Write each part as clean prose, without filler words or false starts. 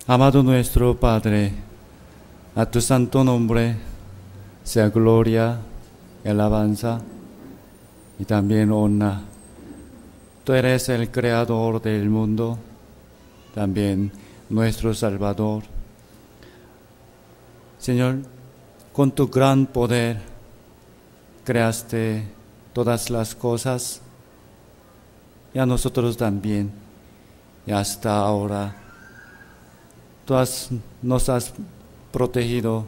Amado nuestro Padre, a tu santo nombre sea gloria, alabanza y también honra. Tú eres el creador del mundo, también nuestro Salvador. Señor, con tu gran poder creaste todas las cosas y a nosotros también. Y hasta ahora tú nos has protegido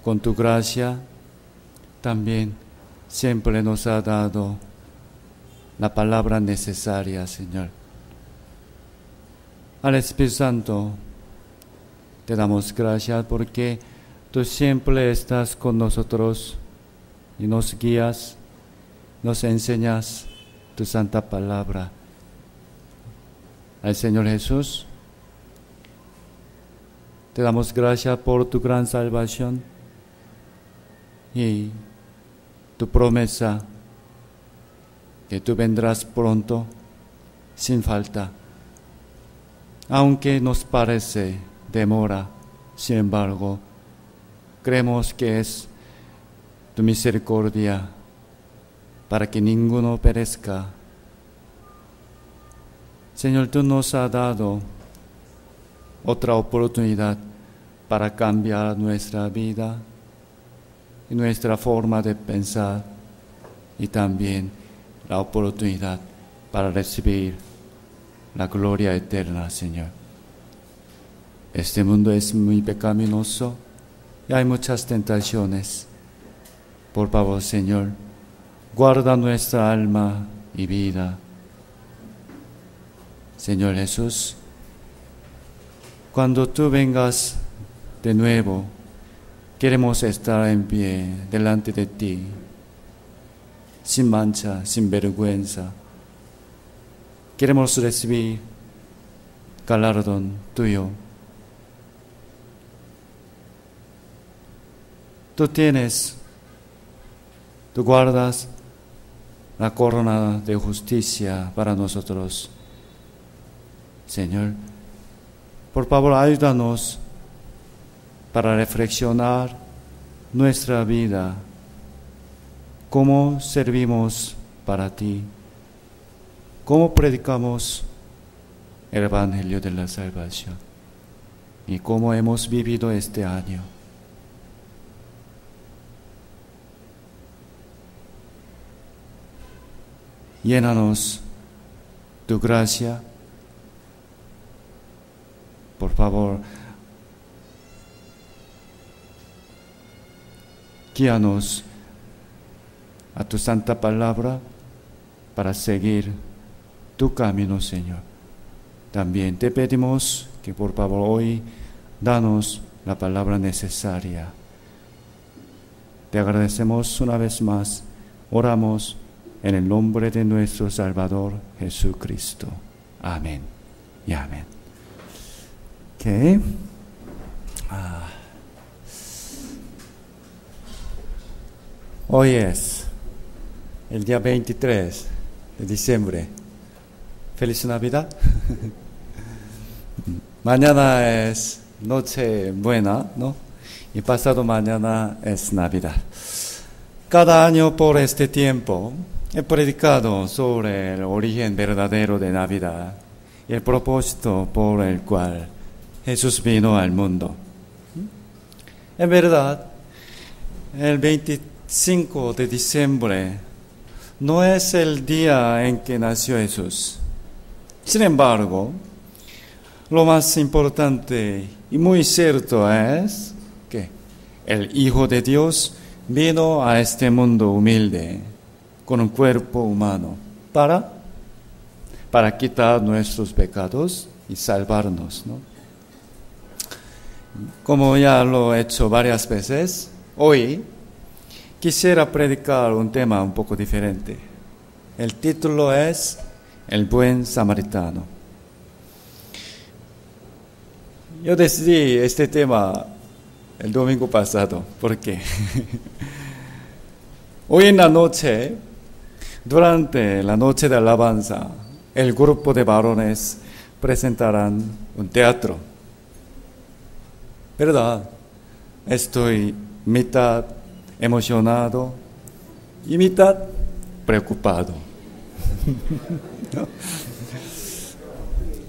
con tu gracia. También siempre nos ha dado la palabra necesaria, Señor. Al Espíritu Santo te damos gracias porque tú siempre estás con nosotros y nos guías, nos enseñas tu santa palabra. Al Señor Jesús, te damos gracias por tu gran salvación y tu promesa que tú vendrás pronto, sin falta. Aunque nos parece demora, sin embargo, creemos que es tu misericordia para que ninguno perezca. Señor, tú nos has dado otra oportunidad para cambiar nuestra vida y nuestra forma de pensar, y también la oportunidad para recibir la gloria eterna, Señor. Este mundo es muy pecaminoso y hay muchas tentaciones. Por favor, Señor, guarda nuestra alma y vida. Señor Jesús, cuando tú vengas de nuevo, queremos estar en pie delante de ti, sin mancha, sin vergüenza. Queremos recibir galardón tuyo. Tú guardas la corona de justicia para nosotros. Señor, por favor, ayúdanos para reflexionar nuestra vida, cómo servimos para ti, cómo predicamos el Evangelio de la salvación y cómo hemos vivido este año. Llénanos tu gracia. Por favor, guíanos a tu santa palabra para seguir tu camino, Señor. También te pedimos que por favor hoy danos la palabra necesaria. Te agradecemos una vez más. Oramos en el nombre de nuestro Salvador Jesucristo. Amén y amén. Okay. Hoy es el día 23 de diciembre. Feliz Navidad. Mañana es Nochebuena, ¿no? Y pasado mañana es Navidad. Cada año por este tiempo he predicado sobre el origen verdadero de Navidad y el propósito por el cual Jesús vino al mundo. En verdad, el 25 de diciembre no es el día en que nació Jesús. Sin embargo, lo más importante y muy cierto es que el Hijo de Dios vino a este mundo humilde con un cuerpo humano para quitar nuestros pecados y salvarnos, ¿no? Como ya lo he hecho varias veces, hoy quisiera predicar un tema un poco diferente. El título es El buen samaritano. Yo decidí este tema el domingo pasado. ¿Por qué? Hoy en la noche, durante la noche de alabanza, el grupo de varones presentarán un teatro. ¿Verdad? Estoy mitad emocionado y mitad preocupado. ¿No?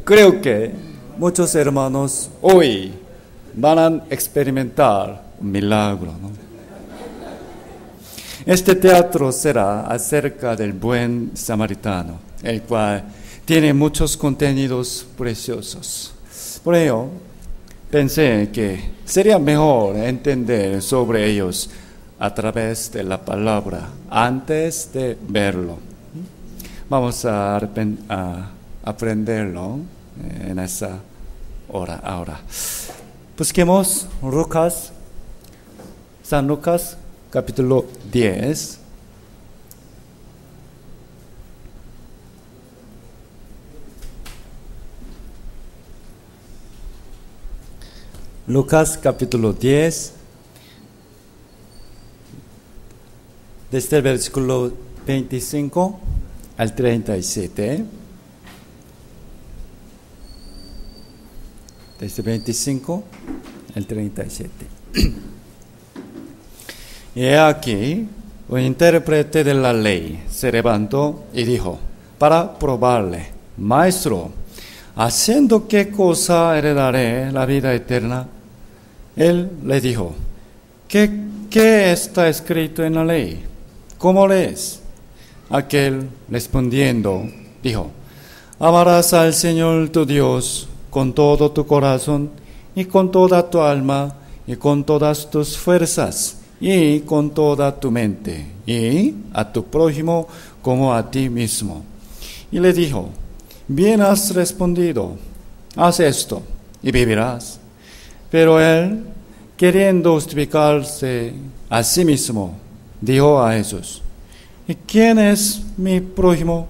Creo que muchos hermanos hoy van a experimentar un milagro, ¿no? Este teatro será acerca del buen samaritano, el cual tiene muchos contenidos preciosos. Por ello, pensé que sería mejor entender sobre ellos a través de la palabra antes de verlo. Vamos a aprenderlo en esa hora ahora. Busquemos San Lucas capítulo 10. Lucas capítulo 10, desde el versículo 25 al 37. Desde 25 al 37. Y he aquí, un intérprete de la ley se levantó y dijo, para probarle, Maestro, ¿haciendo qué cosa heredaré la vida eterna? Él le dijo, ¿qué está escrito en la ley? ¿Cómo lees? Aquel respondiendo dijo, amarás al Señor tu Dios con todo tu corazón y con toda tu alma y con todas tus fuerzas y con toda tu mente y a tu prójimo como a ti mismo. Y le dijo, bien has respondido, haz esto y vivirás. Pero él, queriendo justificarse a sí mismo, dijo a Jesús, ¿y quién es mi prójimo?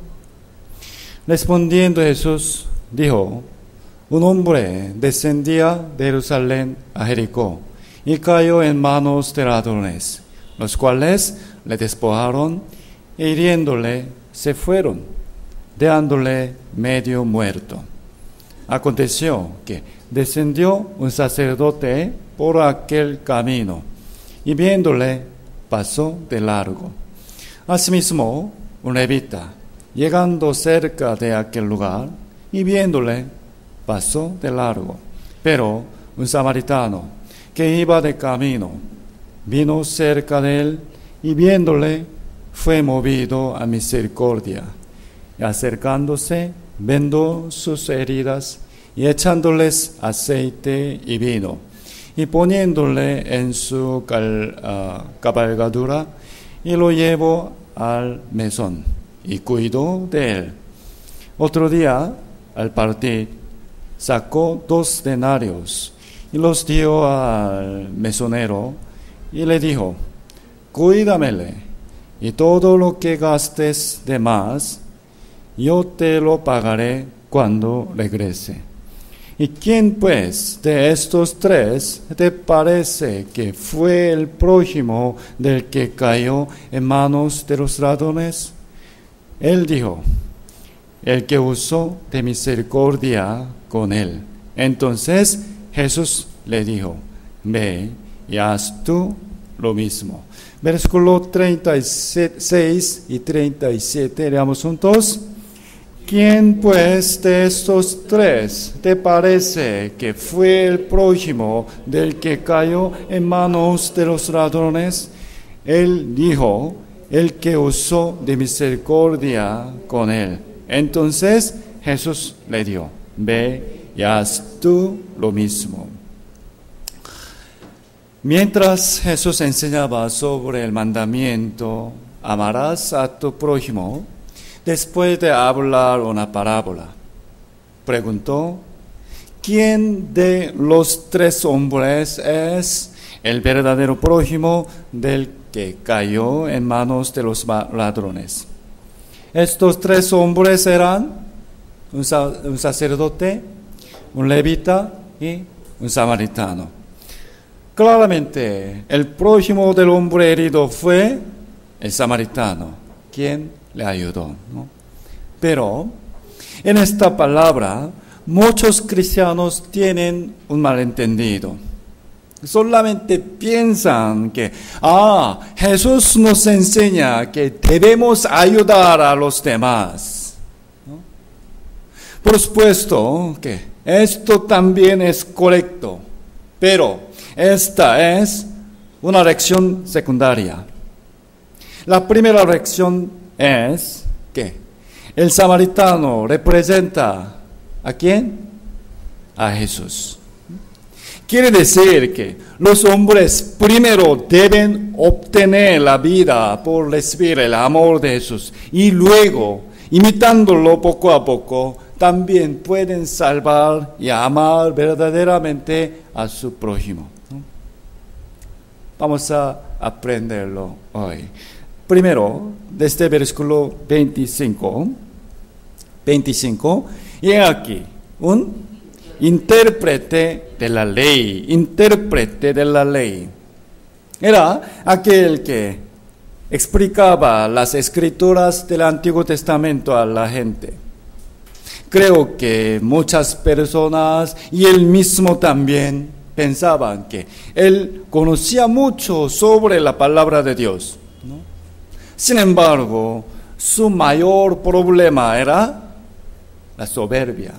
Respondiendo Jesús, dijo, un hombre descendía de Jerusalén a Jericó y cayó en manos de ladrones, los cuales le despojaron e hiriéndole se fueron, dejándole medio muerto. Aconteció que descendió un sacerdote por aquel camino y viéndole pasó de largo. Asimismo, un levita, llegando cerca de aquel lugar y viéndole, pasó de largo. Pero un samaritano que iba de camino vino cerca de él y viéndole fue movido a misericordia. Y acercándose, vendó sus heridas y echándoles aceite y vino y poniéndole en su cabalgadura y lo llevó al mesón y cuidó de él. Otro día, al partir, sacó 2 denarios y los dio al mesonero y le dijo, cuídamele y todo lo que gastes de más, yo te lo pagaré cuando regrese. ¿Y quién pues de estos 3 te parece que fue el prójimo del que cayó en manos de los ladrones? Él dijo, el que usó de misericordia con él. Entonces Jesús le dijo, ve y haz tú lo mismo. Versículo 36 y 37, leamos juntos. ¿Quién pues de estos 3 te parece que fue el prójimo del que cayó en manos de los ladrones? Él dijo, el que usó de misericordia con él. Entonces Jesús le dijo, ve y haz tú lo mismo. Mientras Jesús enseñaba sobre el mandamiento, amarás a tu prójimo, después de hablar una parábola, preguntó, ¿quién de los 3 hombres es el verdadero prójimo del que cayó en manos de los ladrones? Estos 3 hombres eran un sacerdote, un levita y un samaritano. Claramente, el prójimo del hombre herido fue el samaritano, quien le ayudó, ¿no? Pero en esta palabra muchos cristianos tienen un malentendido. Solamente piensan que, Jesús nos enseña que debemos ayudar a los demás, ¿no? Por supuesto que esto también es correcto, pero esta es una lección secundaria. La primera lección es que el samaritano representa ¿a quién? A Jesús. Quiere decir que los hombres primero deben obtener la vida por recibir el amor de Jesús y luego, imitándolo poco a poco, también pueden salvar y amar verdaderamente a su prójimo, ¿no? Vamos a aprenderlo hoy. Primero, desde el versículo 25, y aquí, un intérprete de la ley. Era aquel que explicaba las escrituras del Antiguo Testamento a la gente. Creo que muchas personas y él mismo también pensaban que él conocía mucho sobre la palabra de Dios, ¿no? Sin embargo, su mayor problema era la soberbia.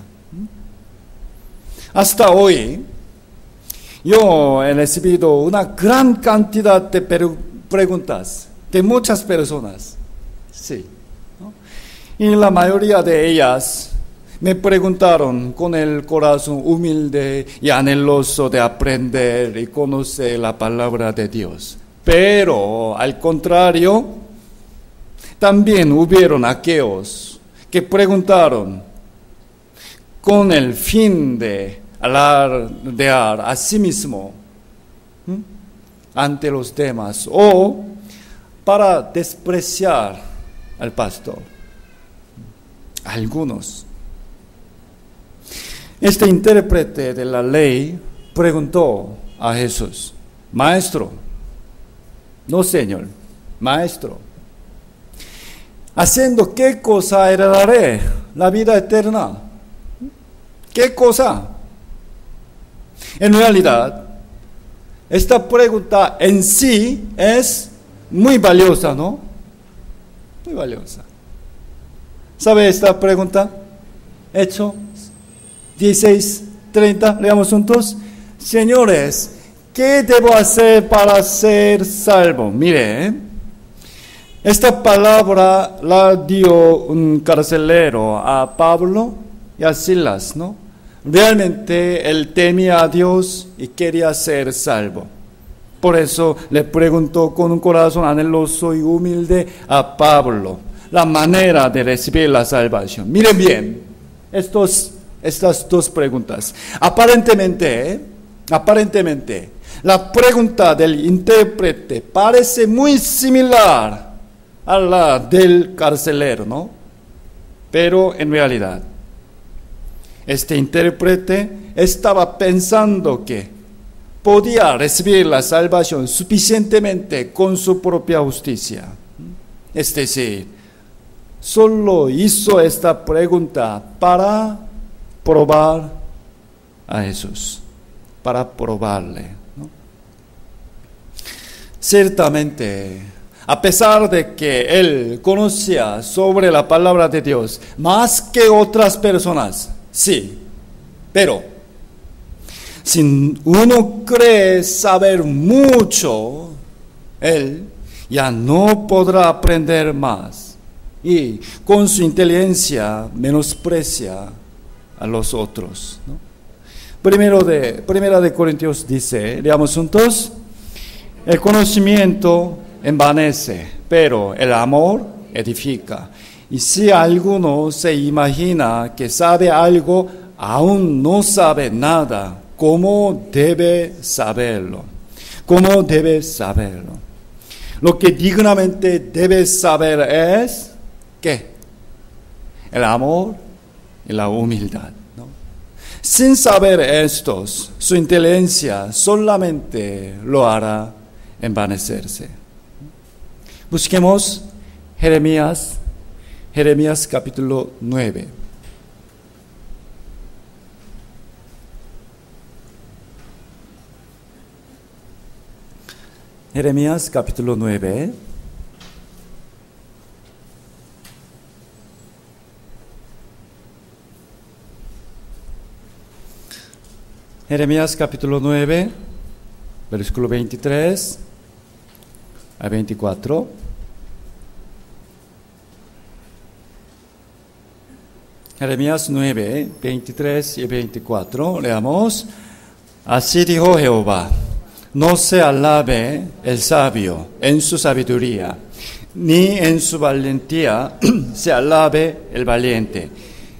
Hasta hoy, yo he recibido una gran cantidad de preguntas de muchas personas, sí, ¿no? Y la mayoría de ellas me preguntaron con el corazón humilde y anheloso de aprender y conocer la palabra de Dios. Pero, al contrario, también hubieron aquellos que preguntaron con el fin de alardear a sí mismo ante los demás o para despreciar al pastor. Algunos. Este intérprete de la ley preguntó a Jesús: Maestro, no Señor, Maestro, ¿haciendo qué cosa heredaré la vida eterna? ¿Qué cosa? En realidad, esta pregunta en sí es muy valiosa, ¿no? Muy valiosa. ¿Sabe esta pregunta? Hechos 16:30, leamos juntos. Señores, ¿qué debo hacer para ser salvo? Mire, esta palabra la dio un carcelero a Pablo y a Silas, ¿no? Realmente él temía a Dios y quería ser salvo. Por eso le preguntó con un corazón anheloso y humilde a Pablo la manera de recibir la salvación. Miren bien estas dos preguntas. Aparentemente, la pregunta del intérprete parece muy similar a la del carcelero, ¿no? Pero en realidad, este intérprete estaba pensando que podía recibir la salvación suficientemente con su propia justicia. Es decir, solo hizo esta pregunta para probar a Jesús, para probarle, ¿no? Ciertamente, a pesar de que él conocía sobre la palabra de Dios más que otras personas, sí, pero si uno cree saber mucho, él ya no podrá aprender más y con su inteligencia menosprecia a los otros, ¿no? Primera de Corintios dice, leamos juntos: el conocimiento envanece, pero el amor edifica. Y si alguno se imagina que sabe algo, aún no sabe nada. ¿Cómo debe saberlo? ¿Cómo debe saberlo? Lo que dignamente debe saber es, ¿qué? El amor y la humildad, ¿no? Sin saber estos, su inteligencia solamente lo hará envanecerse. Busquemos Jeremías capítulo 9. Jeremías capítulo 9. Jeremías capítulo 9, versículo 23 a 24. Jeremías 9, 23 y 24. Leamos. Así dijo Jehová: no se alabe el sabio en su sabiduría, ni en su valentía se alabe el valiente,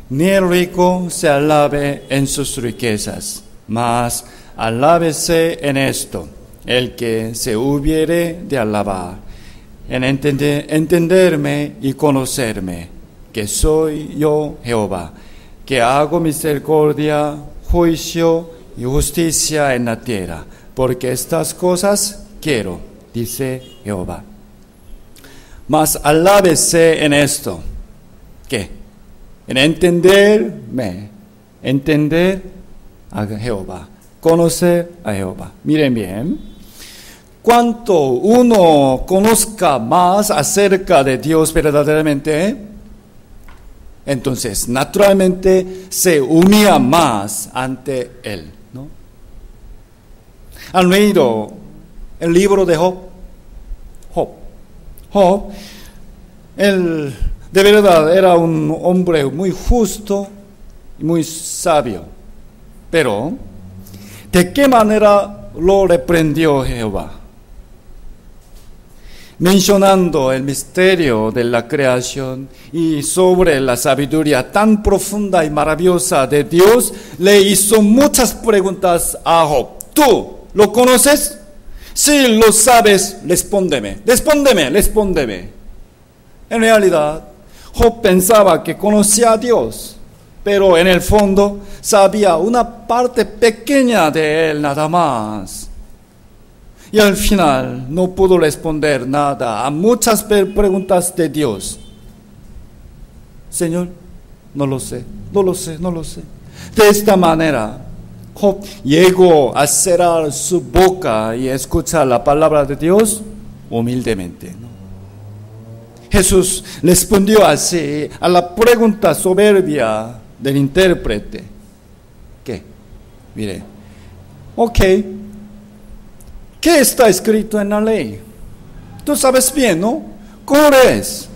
ni el rico se alabe en sus riquezas. Mas alábese en esto el que se hubiere de alabar, en entenderme y conocerme, que soy yo Jehová, que hago misericordia, juicio y justicia en la tierra, porque estas cosas quiero, dice Jehová. Mas alábese en esto, ¿qué? En entenderme, entender a Jehová, conocer a Jehová. Miren bien, cuanto uno conozca más acerca de Dios verdaderamente, entonces naturalmente se humilla más ante Él, ¿no? ¿Han leído el libro de Job? Job, él de verdad era un hombre muy justo y muy sabio. Pero, ¿de qué manera lo reprendió Jehová? Mencionando el misterio de la creación y sobre la sabiduría tan profunda y maravillosa de Dios, le hizo muchas preguntas a Job. ¿Tú lo conoces? Si lo sabes, respóndeme. En realidad, Job pensaba que conocía a Dios, pero en el fondo sabía una parte pequeña de Él nada más. Y al final no pudo responder nada a muchas preguntas de Dios. Señor, no lo sé. De esta manera, Job llegó a cerrar su boca y escuchar la palabra de Dios humildemente, ¿no? Jesús respondió así a la pregunta soberbia del intérprete. ¿Qué? Mire, ok, ¿qué está escrito en la ley? Tú sabes bien, ¿no? ¿Cómo es?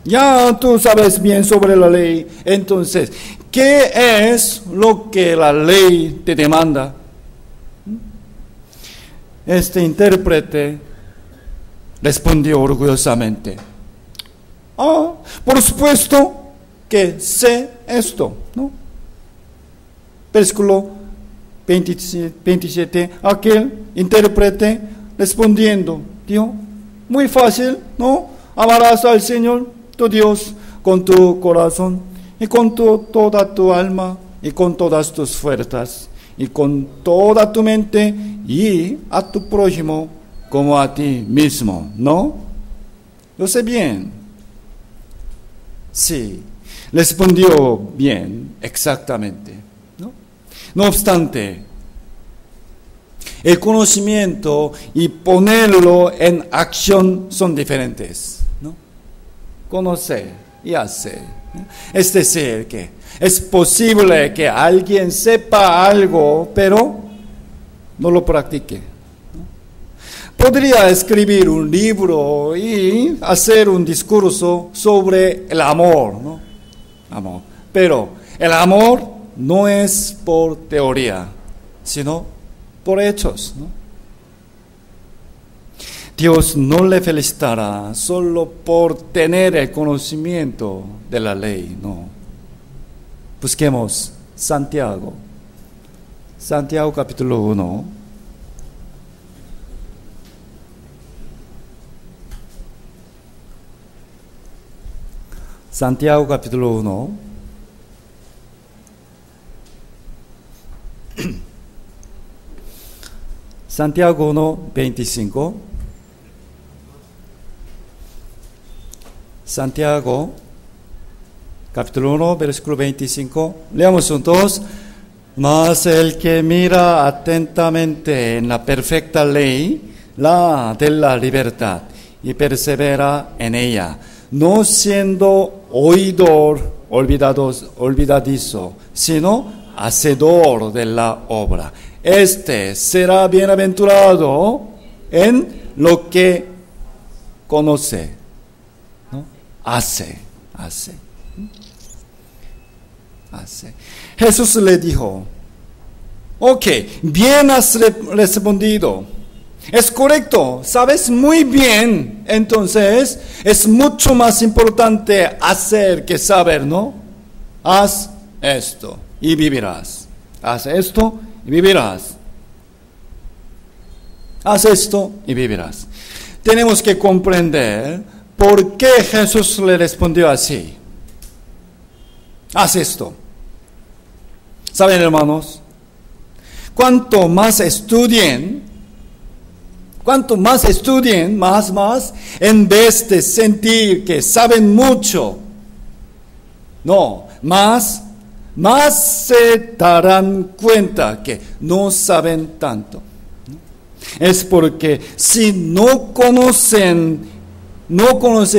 Ya tú sabes bien sobre la ley. Entonces, ¿qué es lo que la ley te demanda? Este intérprete respondió orgullosamente: por supuesto que sé esto, ¿no? Versículo 27, aquel intérprete respondiendo dijo: muy fácil, ¿no? Amarás al Señor tu Dios con tu corazón y con toda tu alma y con todas tus fuerzas y con toda tu mente, y a tu prójimo como a ti mismo, ¿no? Yo sé bien. Sí, respondió bien, exactamente, ¿no? No obstante, el conocimiento y ponerlo en acción son diferentes, ¿no? Conocer y hacer, ¿no? Es decir, que es posible que alguien sepa algo, pero no lo practique, ¿no? Podría escribir un libro y hacer un discurso sobre el amor, ¿no? Amor. Pero el amor no es por teoría, sino por hechos, ¿no? Dios no le felicitará solo por tener el conocimiento de la ley, no. Busquemos Santiago capítulo 1. Santiago capítulo 1. Santiago 1, 25. Santiago capítulo 1, versículo 25. Leamos juntos. Mas el que mira atentamente en la perfecta ley, de la libertad y persevera en ella, no siendo oidor olvidadizo, sino hacedor de la obra. Este será bienaventurado en lo que conoce, ¿no? Hace. Jesús le dijo, ok, bien has respondido. Es correcto, sabes muy bien. Entonces, es mucho más importante hacer que saber, ¿no? Haz esto y vivirás. Haz esto y vivirás. Haz esto y vivirás. Tenemos que comprender por qué Jesús le respondió así. Haz esto. ¿Saben, hermanos? Cuanto más estudien, más, en vez de sentir que saben mucho, no, más se darán cuenta que no saben tanto. Es porque si no conocen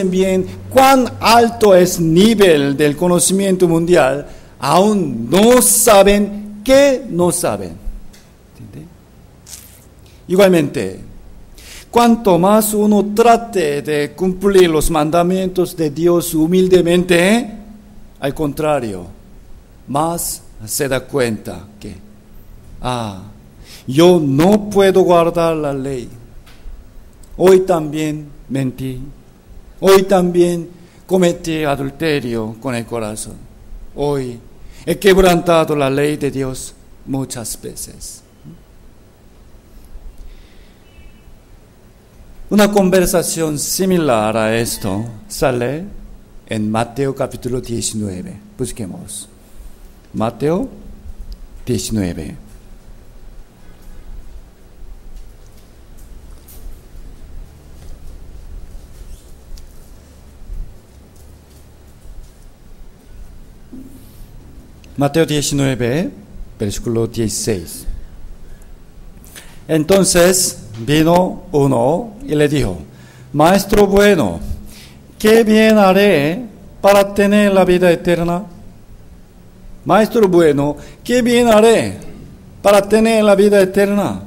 bien cuán alto es el nivel del conocimiento mundial, aún no saben que no saben. ¿Entiende? Igualmente, cuanto más uno trate de cumplir los mandamientos de Dios humildemente, al contrario, más se da cuenta que, yo no puedo guardar la ley. Hoy también mentí. Hoy también cometí adulterio con el corazón. Hoy he quebrantado la ley de Dios muchas veces. Una conversación similar a esto sale en Mateo capítulo 19. Busquemos. Mateo 19. Mateo 19, versículo 16. Entonces vino uno y le dijo, Maestro bueno, ¿qué bien haré para tener la vida eterna? Maestro bueno, ¿qué bien haré para tener la vida eterna?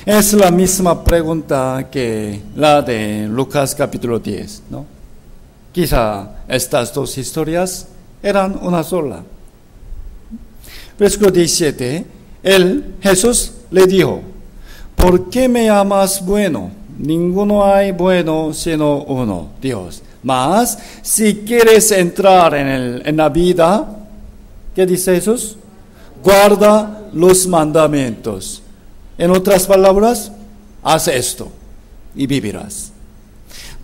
Es la misma pregunta que la de Lucas capítulo 10, ¿no? Quizá estas dos historias eran una sola. Versículo 17, Jesús le dijo, ¿por qué me llamas bueno? Ninguno hay bueno sino uno, Dios. Mas, si quieres entrar en la vida, ¿qué dice Jesús? Guarda los mandamientos. En otras palabras, haz esto y vivirás.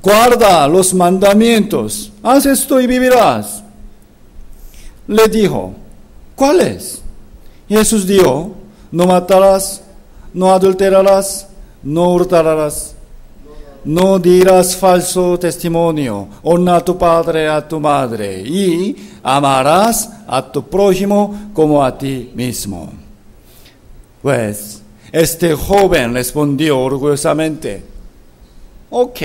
Guarda los mandamientos, haz esto y vivirás. Le dijo, ¿cuáles? Jesús dijo, no matarás, no adulterarás, no hurtarás, no dirás falso testimonio, honra a tu padre, a tu madre, y amarás a tu prójimo como a ti mismo. Pues, este joven respondió orgullosamente, ok,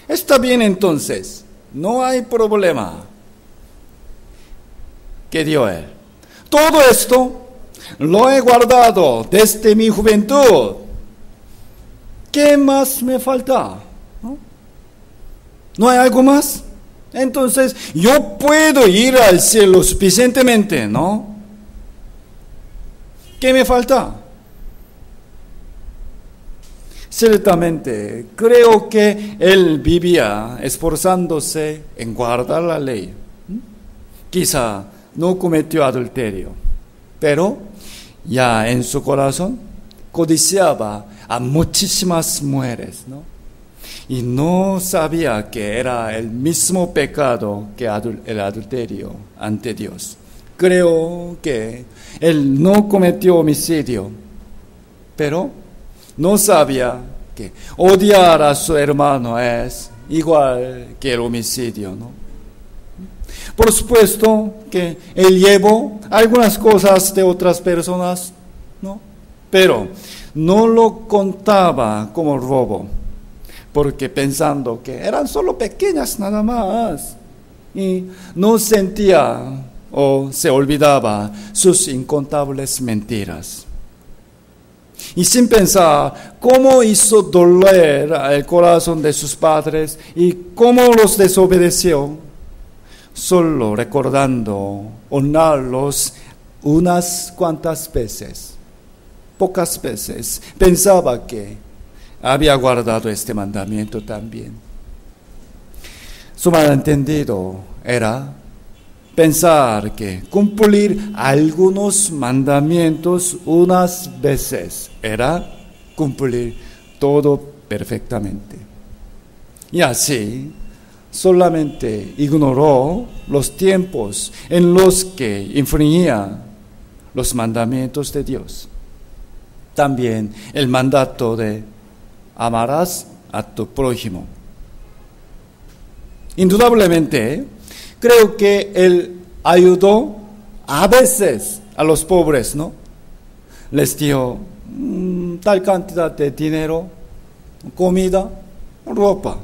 está bien entonces, no hay problema. ¿Qué dio él? Todo esto lo he guardado desde mi juventud. ¿Qué más me falta? ¿No hay algo más? Entonces, yo puedo ir al cielo suficientemente, ¿no? ¿Qué me falta? Ciertamente, creo que él vivía esforzándose en guardar la ley. Quizá no cometió adulterio, pero ya en su corazón codiciaba a muchísimas mujeres, ¿no? Y no sabía que era el mismo pecado que el adulterio ante Dios. Creo que él no cometió homicidio, pero no sabía que odiar a su hermano es igual que el homicidio, ¿no? Por supuesto que él llevó algunas cosas de otras personas, ¿no? Pero no lo contaba como robo, porque pensando que eran solo pequeñas nada más, y no sentía o se olvidaba sus incontables mentiras. Y sin pensar cómo hizo doler el corazón de sus padres y cómo los desobedeció, solo recordando honrarlos unas cuantas veces, pocas veces, pensaba que había guardado este mandamiento también. Su malentendido era pensar que cumplir algunos mandamientos unas veces era cumplir todo perfectamente. Y así solamente ignoró los tiempos en los que infringía los mandamientos de Dios. También el mandato de amarás a tu prójimo. Indudablemente, creo que él ayudó a veces a los pobres, ¿no? Les dio tal cantidad de dinero, comida, ropa.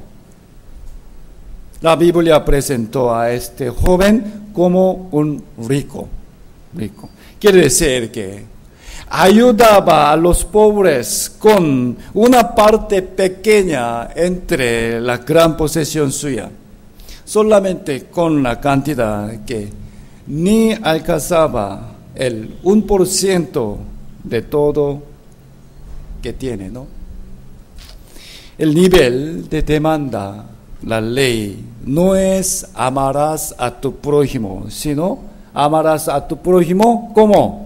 La Biblia presentó a este joven como un rico. Quiere decir que ayudaba a los pobres con una parte pequeña entre la gran posesión suya, solamente con la cantidad que ni alcanzaba el 1% de todo que tiene, ¿no? El nivel de demanda, la ley, no es amarás a tu prójimo, sino amarás a tu prójimo ¿cómo?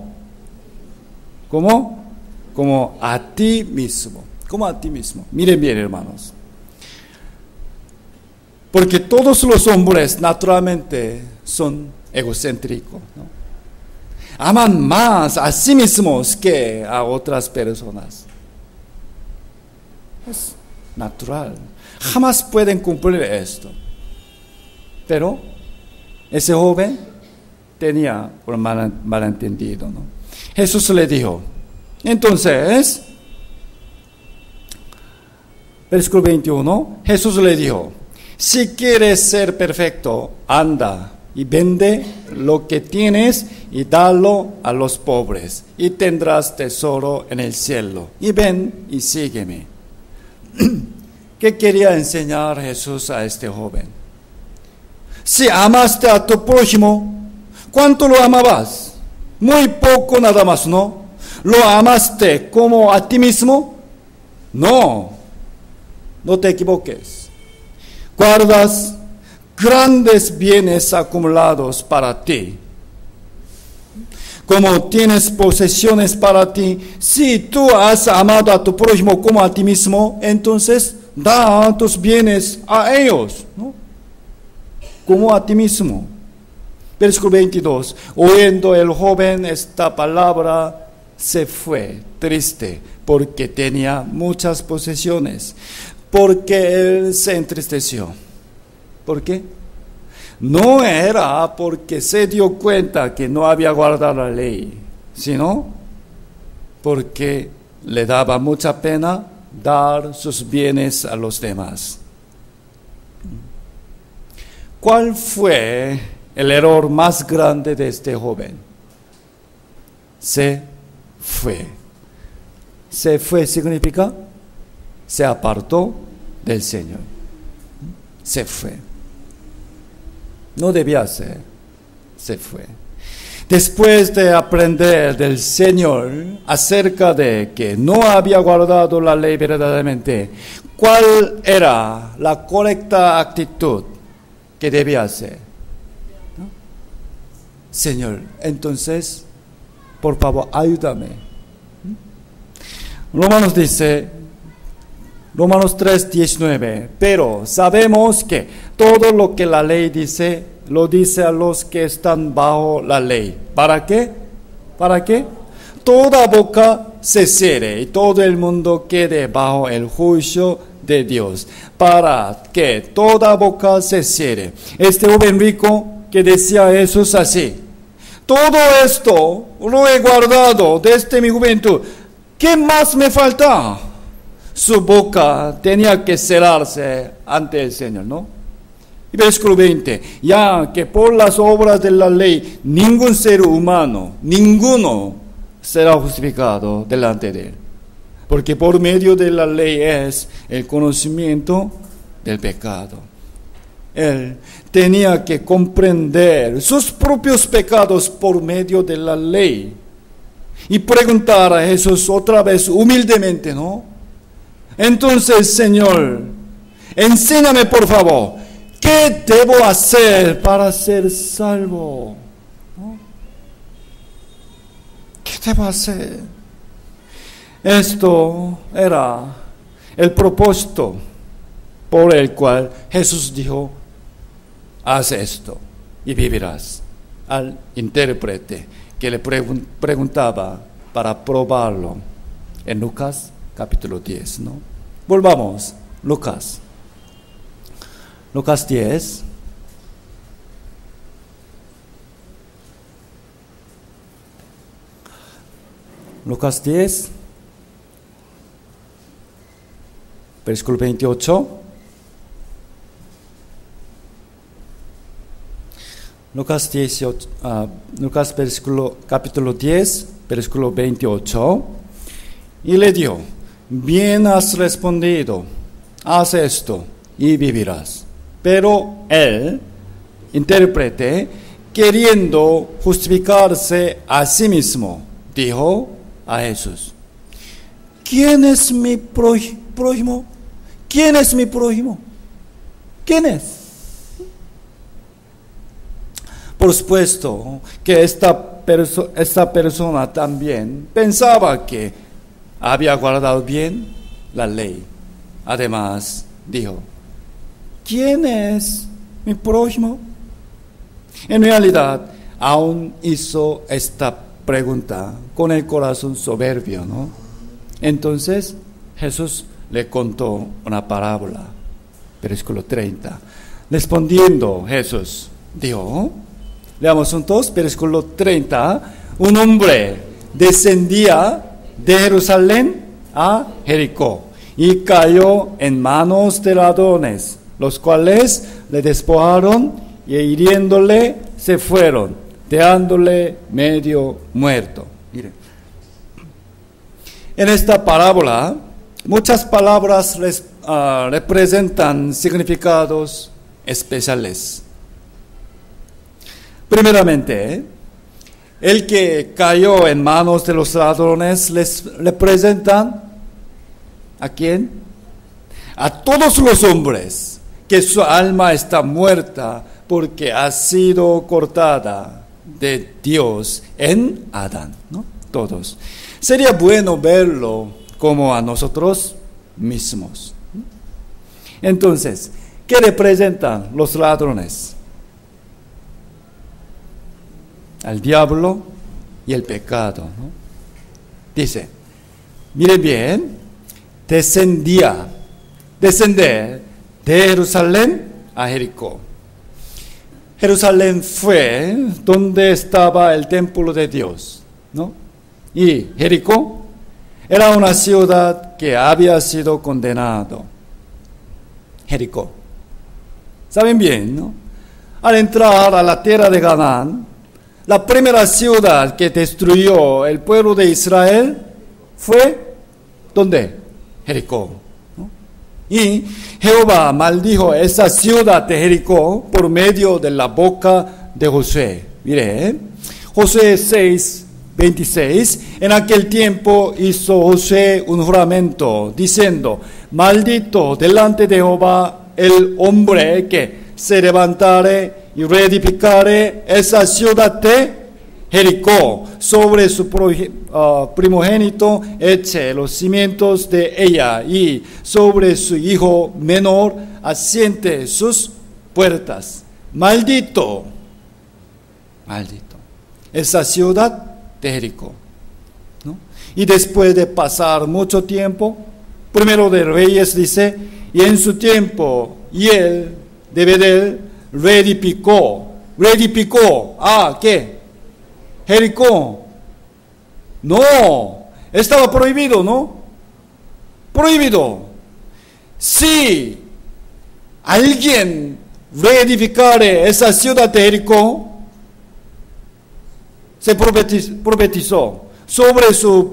Como a ti mismo. Como a ti mismo. Miren bien, hermanos. Porque todos los hombres naturalmente son egocéntricos, ¿no? Aman más a sí mismos que a otras personas. Es natural. Jamás pueden cumplir esto. Pero ese joven tenía un malentendido, ¿no? Jesús le dijo, entonces, versículo 21, Jesús le dijo, si quieres ser perfecto, anda y vende lo que tienes y dalo a los pobres, y tendrás tesoro en el cielo. Y ven y sígueme. ¿Qué quería enseñar Jesús a este joven? Si amaste a tu prójimo, ¿cuánto lo amabas? Muy poco nada más, ¿no? ¿Lo amaste como a ti mismo? No te equivoques. Guardas grandes bienes acumulados para ti. Como tienes posesiones para ti, si tú has amado a tu prójimo como a ti mismo, entonces da tus bienes a ellos, ¿no? Como a ti mismo. Versículo 22. Oyendo el joven esta palabra, se fue triste, porque tenía muchas posesiones. Porque él se entristeció. ¿Por qué? No era porque se dio cuenta que no había guardado la ley, sino porque le daba mucha pena dar sus bienes a los demás. ¿Cuál fue el error más grande de este joven? Se fue. Se fue significa se apartó del Señor. Se fue. No debía ser. Se fue. Después de aprender del Señor acerca de que no había guardado la ley verdaderamente, ¿cuál era la correcta actitud que debía hacer? ¿No? Señor, entonces, por favor, ayúdame. Romanos dice, Romanos 3:19, pero sabemos que todo lo que la ley dice, lo dice a los que están bajo la ley. ¿Para qué? ¿Para qué? Toda boca se cierre y todo el mundo quede bajo el juicio de Dios. Para que toda boca se cierre. Este joven rico que decía Jesús así, todo esto lo he guardado desde mi juventud. ¿Qué más me falta? Su boca tenía que cerrarse ante el Señor, ¿no? Y versículo 20, ya que por las obras de la ley ningún ser humano, ninguno será justificado delante de él. Porque por medio de la ley es el conocimiento del pecado. Él tenía que comprender sus propios pecados por medio de la ley. Y preguntar a Jesús otra vez humildemente, ¿no? Entonces, Señor, enséñame por favor, ¿qué debo hacer para ser salvo? ¿No? ¿Qué debo hacer? Esto era el propósito por el cual Jesús dijo, haz esto y vivirás. Al intérprete que le preguntaba para probarlo en Lucas capítulo 10, ¿no? Volvamos, Lucas 10. Lucas 10, versículo 28. Lucas capítulo 10, versículo 28. Y le dio, bien has respondido, haz esto y vivirás. Pero él, intérprete, queriendo justificarse a sí mismo, dijo a Jesús, ¿quién es mi prójimo? ¿Quién es mi prójimo? ¿Quién es? Por supuesto que esta persona también pensaba que había guardado bien la ley. Además, dijo, ¿quién es mi prójimo? En realidad, aún hizo esta pregunta con el corazón soberbio, ¿no? Entonces, Jesús le contó una parábola. Versículo 30. Respondiendo Jesús, dijo, leamos juntos, versículo 30, un hombre descendía de Jerusalén a Jericó y cayó en manos de ladrones, los cuales le despojaron y hiriéndole se fueron, dejándole medio muerto. Miren, en esta parábola muchas palabras representan significados especiales. Primeramente, el que cayó en manos de los ladrones les representan ¿a quién? A todos los hombres que su alma está muerta porque ha sido cortada de Dios en Adán, ¿no? Todos. Sería bueno verlo como a nosotros mismos. Entonces, ¿qué representan los ladrones? Al diablo y el pecado, ¿no? Dice, miren bien, descender de Jerusalén a Jericó. Jerusalén fue donde estaba el templo de Dios, ¿no? Y Jericó era una ciudad que había sido condenado. Jericó. ¿Saben bien, no? Al entrar a la tierra de Canaán, la primera ciudad que destruyó el pueblo de Israel fue, ¿dónde? Jericó, ¿no? Y Jehová maldijo esa ciudad de Jericó por medio de la boca de Josué. Mire, Josué 6:26, en aquel tiempo hizo Josué un juramento diciendo, maldito delante de Jehová el hombre que se levantare y reedificare esa ciudad de Jericó, sobre su primogénito eche los cimientos de ella, y sobre su hijo menor asiente sus puertas. Maldito esa ciudad de Jericó, ¿no? Y después de pasar mucho tiempo, Primero de Reyes dice, y en su tiempo, y él de Bedel reedificó, ¿qué? Jericó. No, estaba prohibido, ¿no? Prohibido. Si alguien reedificare esa ciudad de Jericó, se profetizó sobre su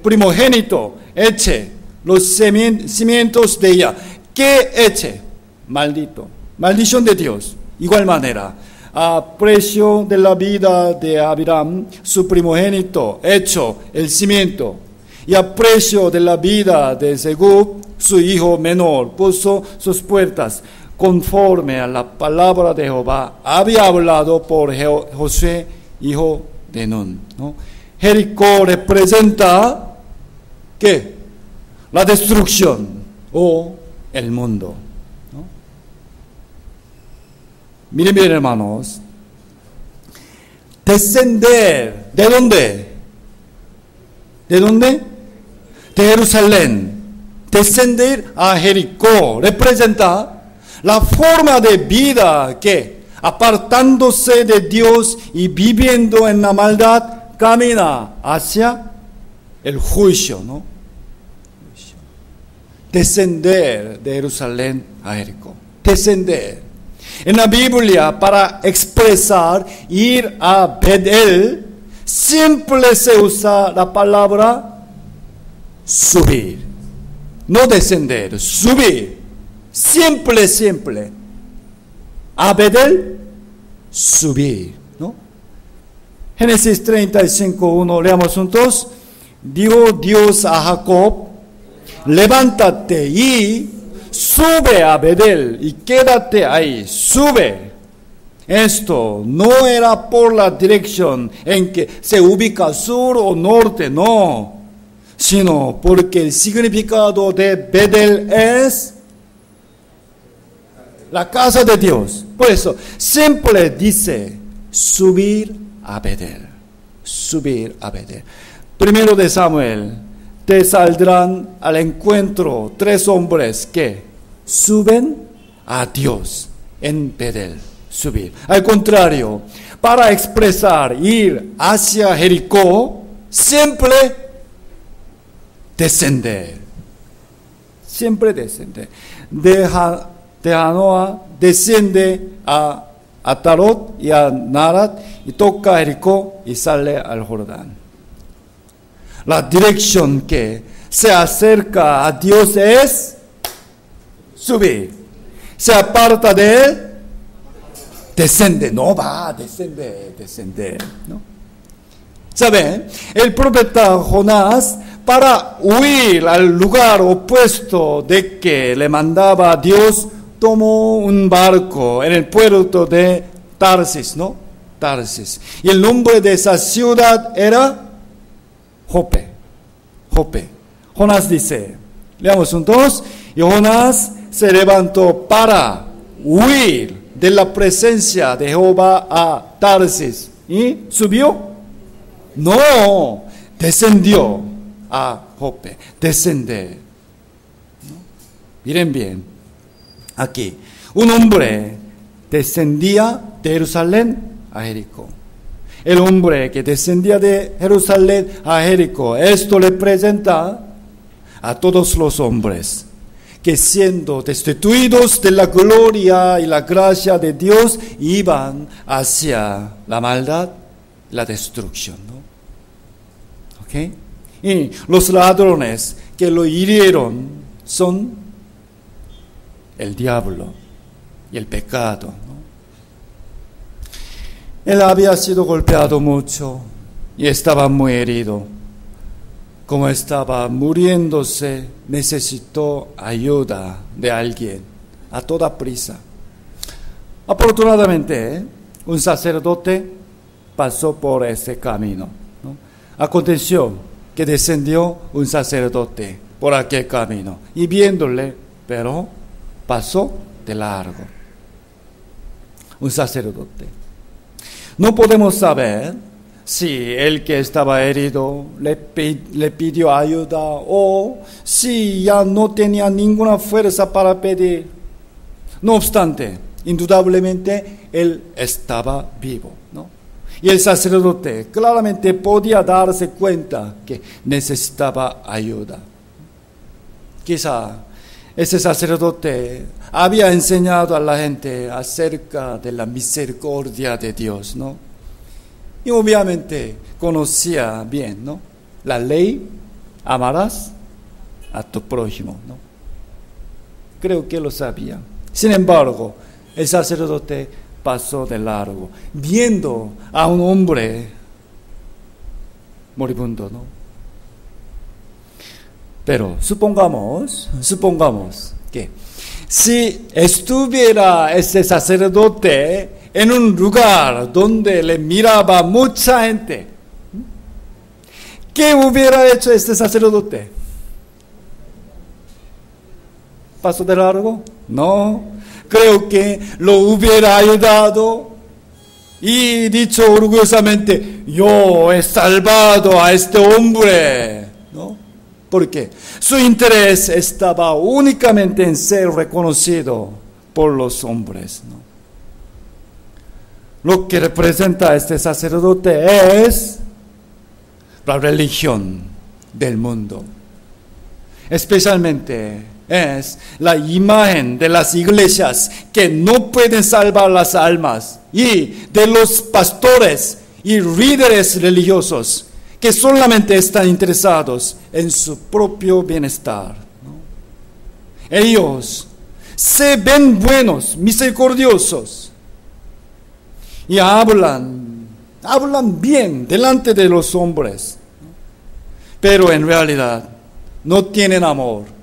primogénito, eche los cimientos de ella. ¿Qué eche? Maldito. Maldición de Dios. Igual manera, a precio de la vida de Abraham, su primogénito, hecho el cimiento, y a precio de la vida de Segub, su hijo menor, puso sus puertas, conforme a la palabra de Jehová, había hablado por Josué, hijo de Nun, ¿no? Jericó representa, ¿qué? La destrucción o el mundo, ¿no? Miren bien, hermanos, descender, ¿de dónde? ¿De dónde? De Jerusalén. Descender a Jericó representa la forma de vida que, apartándose de Dios y viviendo en la maldad, camina hacia el juicio, ¿no? Descender de Jerusalén a Jericó. Descender. En la Biblia, para expresar ir a Betel, siempre se usa la palabra subir. No descender, subir. Siempre, siempre. A Betel, subir, ¿no? Génesis 35:1, leamos juntos. Dijo Dios a Jacob, levántate y sube a Betel y quédate ahí, sube. Esto no era por la dirección en que se ubica sur o norte, no, sino porque el significado de Betel es la casa de Dios. Por eso siempre dice subir a Betel, subir a Betel. Primero de Samuel, te saldrán al encuentro 3 hombres que suben a Dios en Betel, subir. Al contrario, para expresar ir hacia Jericó, siempre descender. Siempre descender. De Janoa desciende a Atarot y a Narat y toca Jericó y sale al Jordán. La dirección que se acerca a Dios es subir. Se aparta de él, descende. No va a descender, ¿no? ¿Saben? El profeta Jonás, para huir al lugar opuesto de que le mandaba Dios, tomó un barco en el puerto de Tarsis, ¿no? Tarsis. Y el nombre de esa ciudad era Jope. Jonás dice, leamos juntos, y Jonás se levantó para huir de la presencia de Jehová a Tarsis. ¿Y subió? No, descendió a Jope. Descender. ¿No? Miren bien, aquí, un hombre descendía de Jerusalén a Jericó. El hombre que descendía de Jerusalén a Jericó, esto representa a todos los hombres que siendo destituidos de la gloria y la gracia de Dios, iban hacia la maldad, la destrucción, ¿no? ¿Ok? Y los ladrones que lo hirieron son el diablo y el pecado, ¿no? Él había sido golpeado mucho y estaba muy herido. Como estaba muriéndose, necesitó ayuda de alguien a toda prisa. Afortunadamente, un sacerdote pasó por ese camino, ¿no? Aconteció que descendió un sacerdote por aquel camino y viéndole, pero pasó de largo. Un sacerdote. No podemos saber si el que estaba herido le pidió ayuda o si ya no tenía ninguna fuerza para pedir. No obstante, indudablemente él estaba vivo, ¿no? Y el sacerdote claramente podía darse cuenta que necesitaba ayuda. Quizá ese sacerdote había enseñado a la gente acerca de la misericordia de Dios, ¿no? Y obviamente conocía bien, ¿no? La ley, amarás a tu prójimo, ¿no? Creo que lo sabía. Sin embargo, el sacerdote pasó de largo, viendo a un hombre moribundo, ¿no? Pero supongamos que si estuviera ese sacerdote en un lugar donde le miraba mucha gente, ¿qué hubiera hecho este sacerdote? ¿Pasó de largo? No. Creo que lo hubiera ayudado y dicho orgullosamente, yo he salvado a este hombre, ¿no? Porque su interés estaba únicamente en ser reconocido por los hombres, ¿no? Lo que representa este sacerdote es la religión del mundo. Especialmente es la imagen de las iglesias que no pueden salvar las almas y de los pastores y líderes religiosos que solamente están interesados en su propio bienestar, ¿no? Ellos se ven buenos, misericordiosos y hablan bien delante de los hombres, ¿no? Pero en realidad no tienen amor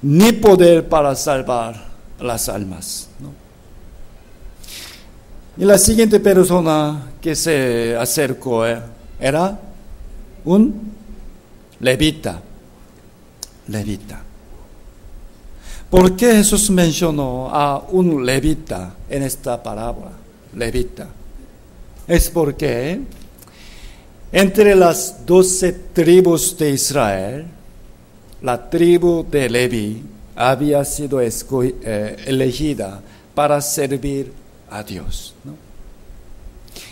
ni poder para salvar las almas, ¿no? Y la siguiente persona que se acercó era un levita. ¿Por qué Jesús mencionó a un levita en esta parábola? Levita. Es porque entre las 12 tribus de Israel, la tribu de Leví había sido elegida para servir a Dios, ¿no?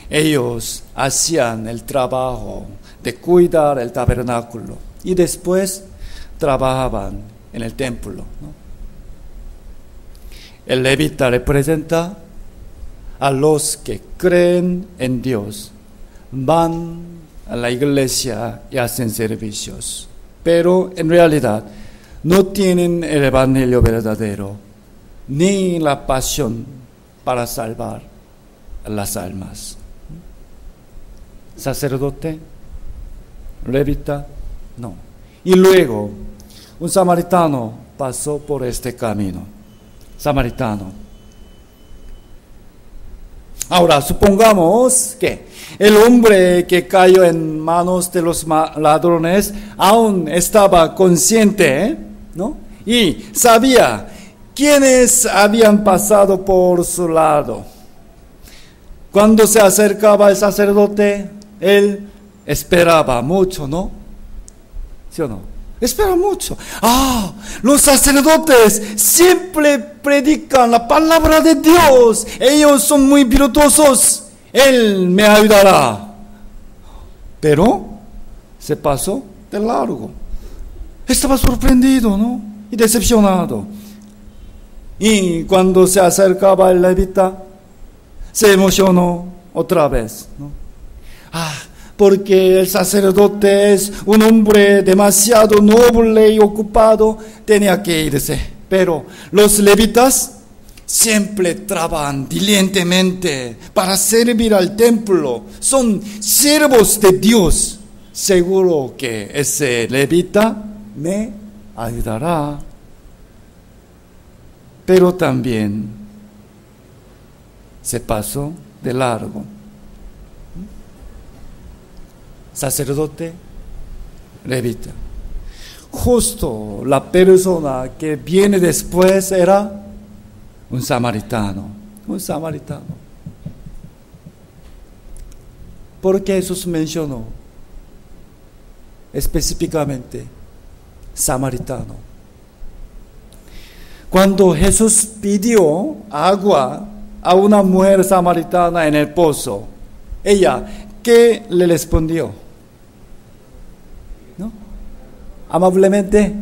Ellos hacían el trabajo de cuidar el tabernáculo y después trabajaban en el templo, ¿no? El levita representa a los que creen en Dios, van a la iglesia y hacen servicios, pero en realidad no tienen el evangelio verdadero ni la pasión para salvar las almas. Sacerdote, levita, no. Y luego un samaritano pasó por este camino. Samaritano. Ahora supongamos que el hombre que cayó en manos de los ladrones aún estaba consciente, ¿no? Y sabía quiénes habían pasado por su lado. Cuando se acercaba el sacerdote, él esperaba mucho, ¿no? ¿Sí o no? Espera mucho. Los sacerdotes siempre predican la palabra de Dios. Ellos son muy virtuosos. Él me ayudará. Pero se pasó de largo. Estaba sorprendido, ¿no? Y decepcionado. Y cuando se acercaba el levita, se emocionó otra vez, ¿no? Porque el sacerdote es un hombre demasiado noble y ocupado, tenía que irse. Pero los levitas siempre trabajan diligentemente para servir al templo. Son siervos de Dios. Seguro que ese levita me ayudará. Pero también se pasó de largo. Sacerdote, levita. Justo la persona que viene después era un samaritano. Porque Jesús mencionó específicamente samaritano. Cuando Jesús pidió agua a una mujer samaritana en el pozo, ella, ¿qué le respondió? ¿No? Amablemente,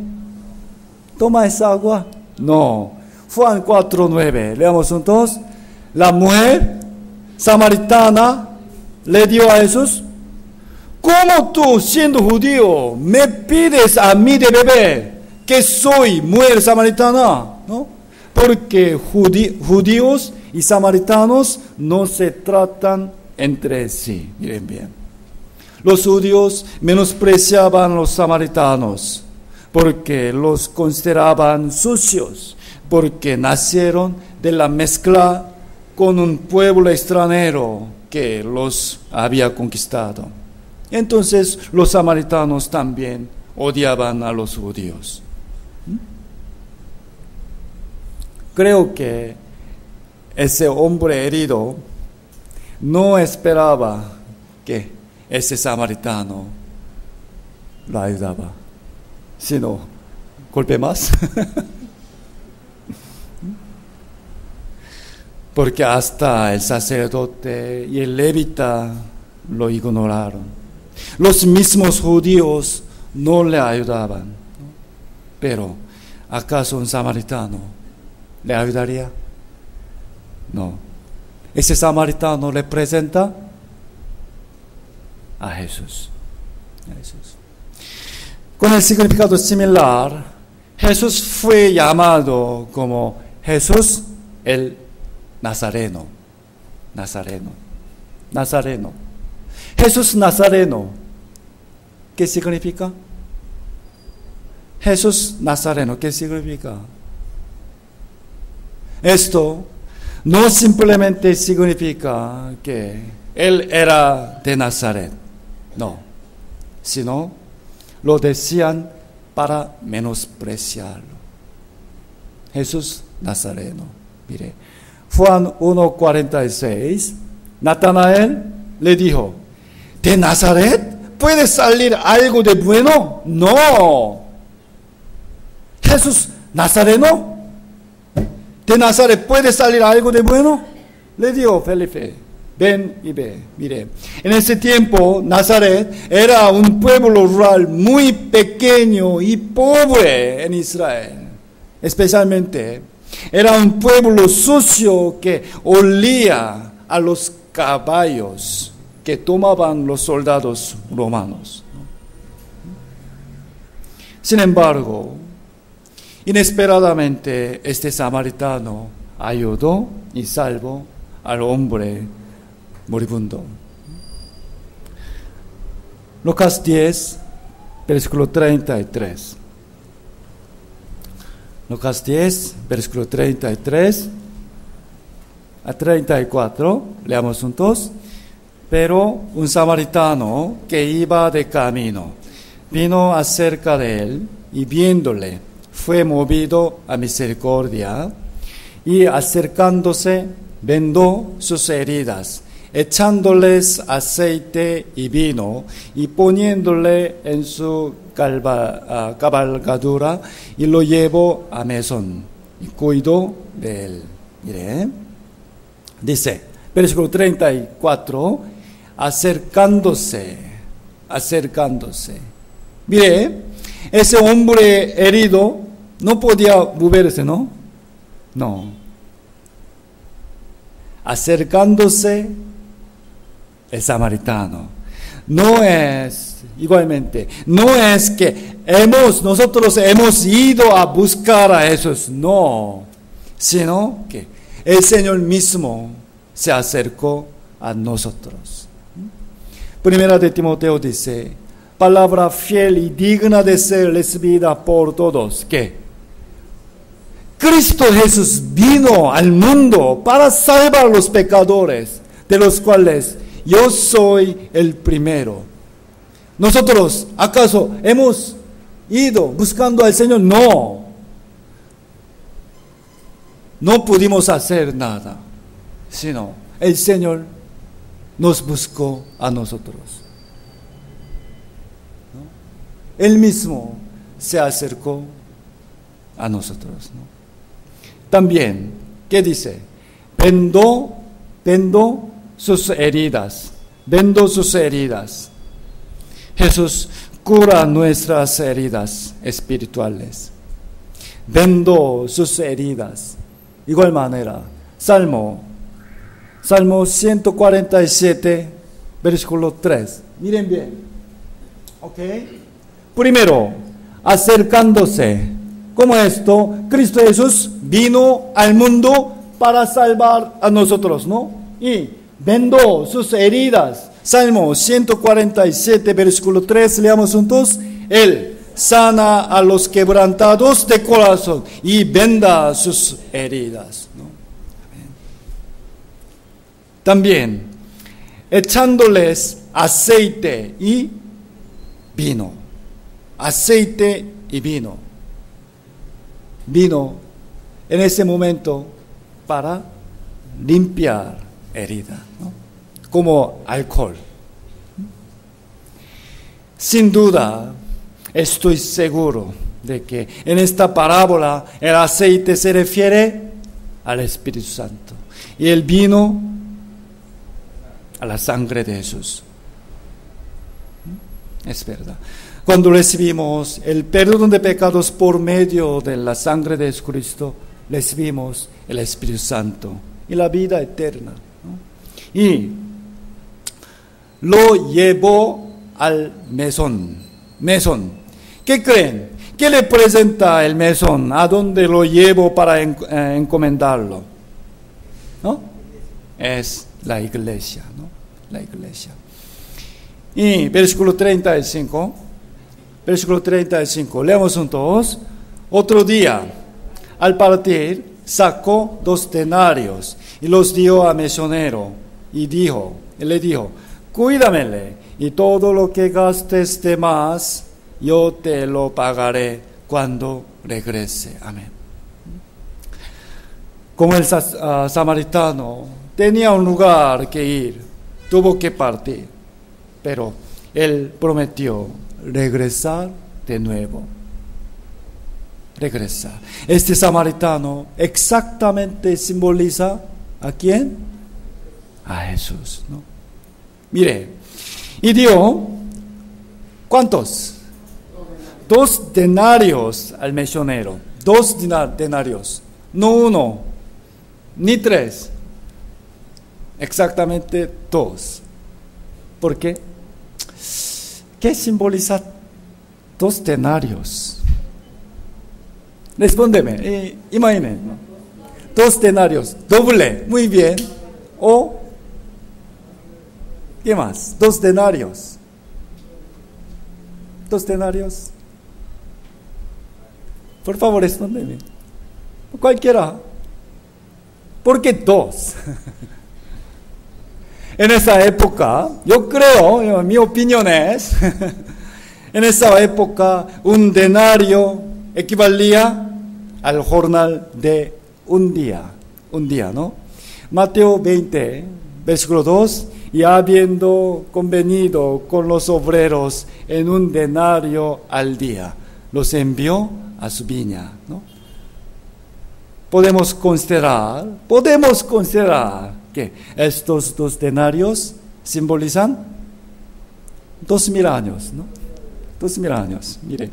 toma esa agua. No. Juan 4:9, leamos juntos. La mujer samaritana le dio a Jesús: ¿cómo tú, siendo judío, me pides a mí de beber, que soy mujer samaritana? ¿No? Porque judíos y samaritanos no se tratan entre sí. Miren bien. Los judíos menospreciaban a los samaritanos porque los consideraban sucios, porque nacieron de la mezcla con un pueblo extranjero que los había conquistado. Entonces los samaritanos también odiaban a los judíos. Creo que ese hombre herido no esperaba que ese samaritano lo ayudaba, sino golpe más. Porque hasta el sacerdote y el levita lo ignoraron. Los mismos judíos no le ayudaban. Pero, ¿acaso un samaritano le ayudaría? No. Ese samaritano representa a Jesús. Con el significado similar, Jesús fue llamado como Jesús el Nazareno. Jesús Nazareno. ¿Qué significa? Jesús Nazareno, ¿qué significa? Esto no simplemente significa que Él era de Nazaret, no, sino lo decían para menospreciarlo. Jesús Nazareno. Mire, Juan 1:46, Natanael le dijo: ¿de Nazaret puede salir algo de bueno? No. Jesús Nazareno, ¿de Nazaret puede salir algo de bueno? Le dijo Felipe: ven y ve. Mire, en ese tiempo Nazaret era un pueblo rural muy pequeño y pobre en Israel. Especialmente era un pueblo sucio que olía a los caballos que tomaban los soldados romanos. Sin embargo, inesperadamente este samaritano ayudó y salvó al hombre moribundo. Lucas 10, versículo 33. Lucas 10, versículo 33 a 34, leamos juntos. Pero un samaritano que iba de camino vino acerca de él y viéndole fue movido a misericordia y acercándose vendó sus heridas, echándoles aceite y vino y poniéndole en su cabalgadura y lo llevó a mesón y cuidó de él. Mire, dice, versículo 34, acercándose. Mire, ese hombre herido no podía moverse, ¿no? No. Acercándose el samaritano. No es, igualmente, no es que nosotros hemos ido a buscar a Jesús, no, sino que el Señor mismo se acercó a nosotros. Primera de Timoteo dice, palabra fiel y digna de ser recibida por todos, que Cristo Jesús vino al mundo para salvar a los pecadores, de los cuales yo soy el primero. Nosotros, ¿acaso hemos ido buscando al Señor? No. No pudimos hacer nada, sino el Señor nos buscó a nosotros. ¿No? Él mismo se acercó a nosotros, ¿no? También, ¿qué dice? Vendó sus heridas. vendó sus heridas. Jesús cura nuestras heridas espirituales. Vendó sus heridas. Igual manera, Salmo 147, versículo 3. Miren bien. ¿Ok? Primero, acercándose. ¿Cómo esto? Cristo Jesús vino al mundo para salvar a nosotros, ¿no? Y vendó sus heridas. Salmo 147, versículo 3, leamos juntos. Él sana a los quebrantados de corazón y venda sus heridas, ¿no? También, echándoles aceite y vino. Aceite y vino. Vino en ese momento para limpiar herida, ¿no? Como alcohol. Sin duda, estoy seguro de que en esta parábola el aceite se refiere al Espíritu Santo y el vino a la sangre de Jesús. Es verdad. Cuando recibimos el perdón de pecados por medio de la sangre de Jesucristo, recibimos el Espíritu Santo y la vida eterna, ¿no? Y lo llevó al mesón. Mesón. ¿Qué creen? ¿Qué le presenta el mesón? ¿A dónde lo llevo para encomendarlo? ¿No? Es la iglesia, ¿no? La iglesia. Y versículo 35. Versículo 35. Leamos juntos. Otro día, al partir, sacó 2 denarios y los dio a mesonero y le dijo, cuídamele y todo lo que gastes de más, yo te lo pagaré cuando regrese. Amén. Como el samaritano tenía un lugar que ir, tuvo que partir, pero él prometió regresar de nuevo. Regresar. Este samaritano exactamente simboliza ¿a quién? A Jesús, ¿no? Mire, y dio, ¿cuántos? 2 denarios al mesonero. 2 denarios. No 1, ni 3. Exactamente 2. ¿Por qué? ¿Qué simboliza 2 denarios? Respóndeme, imaginen, ¿no? 2 denarios, doble, muy bien. O, ¿qué más? 2 denarios. 2 denarios. Por favor, respóndeme. Cualquiera. ¿Por qué 2? En esa época, yo creo, mi opinión es, en esa época un denario equivalía al jornal de un día, ¿no? Mateo 20, versículo 2, y habiendo convenido con los obreros en un denario al día, los envió a su viña, ¿no? Podemos considerar que estos 2 denarios simbolizan 2000 años, ¿no? 2000 años. Mire,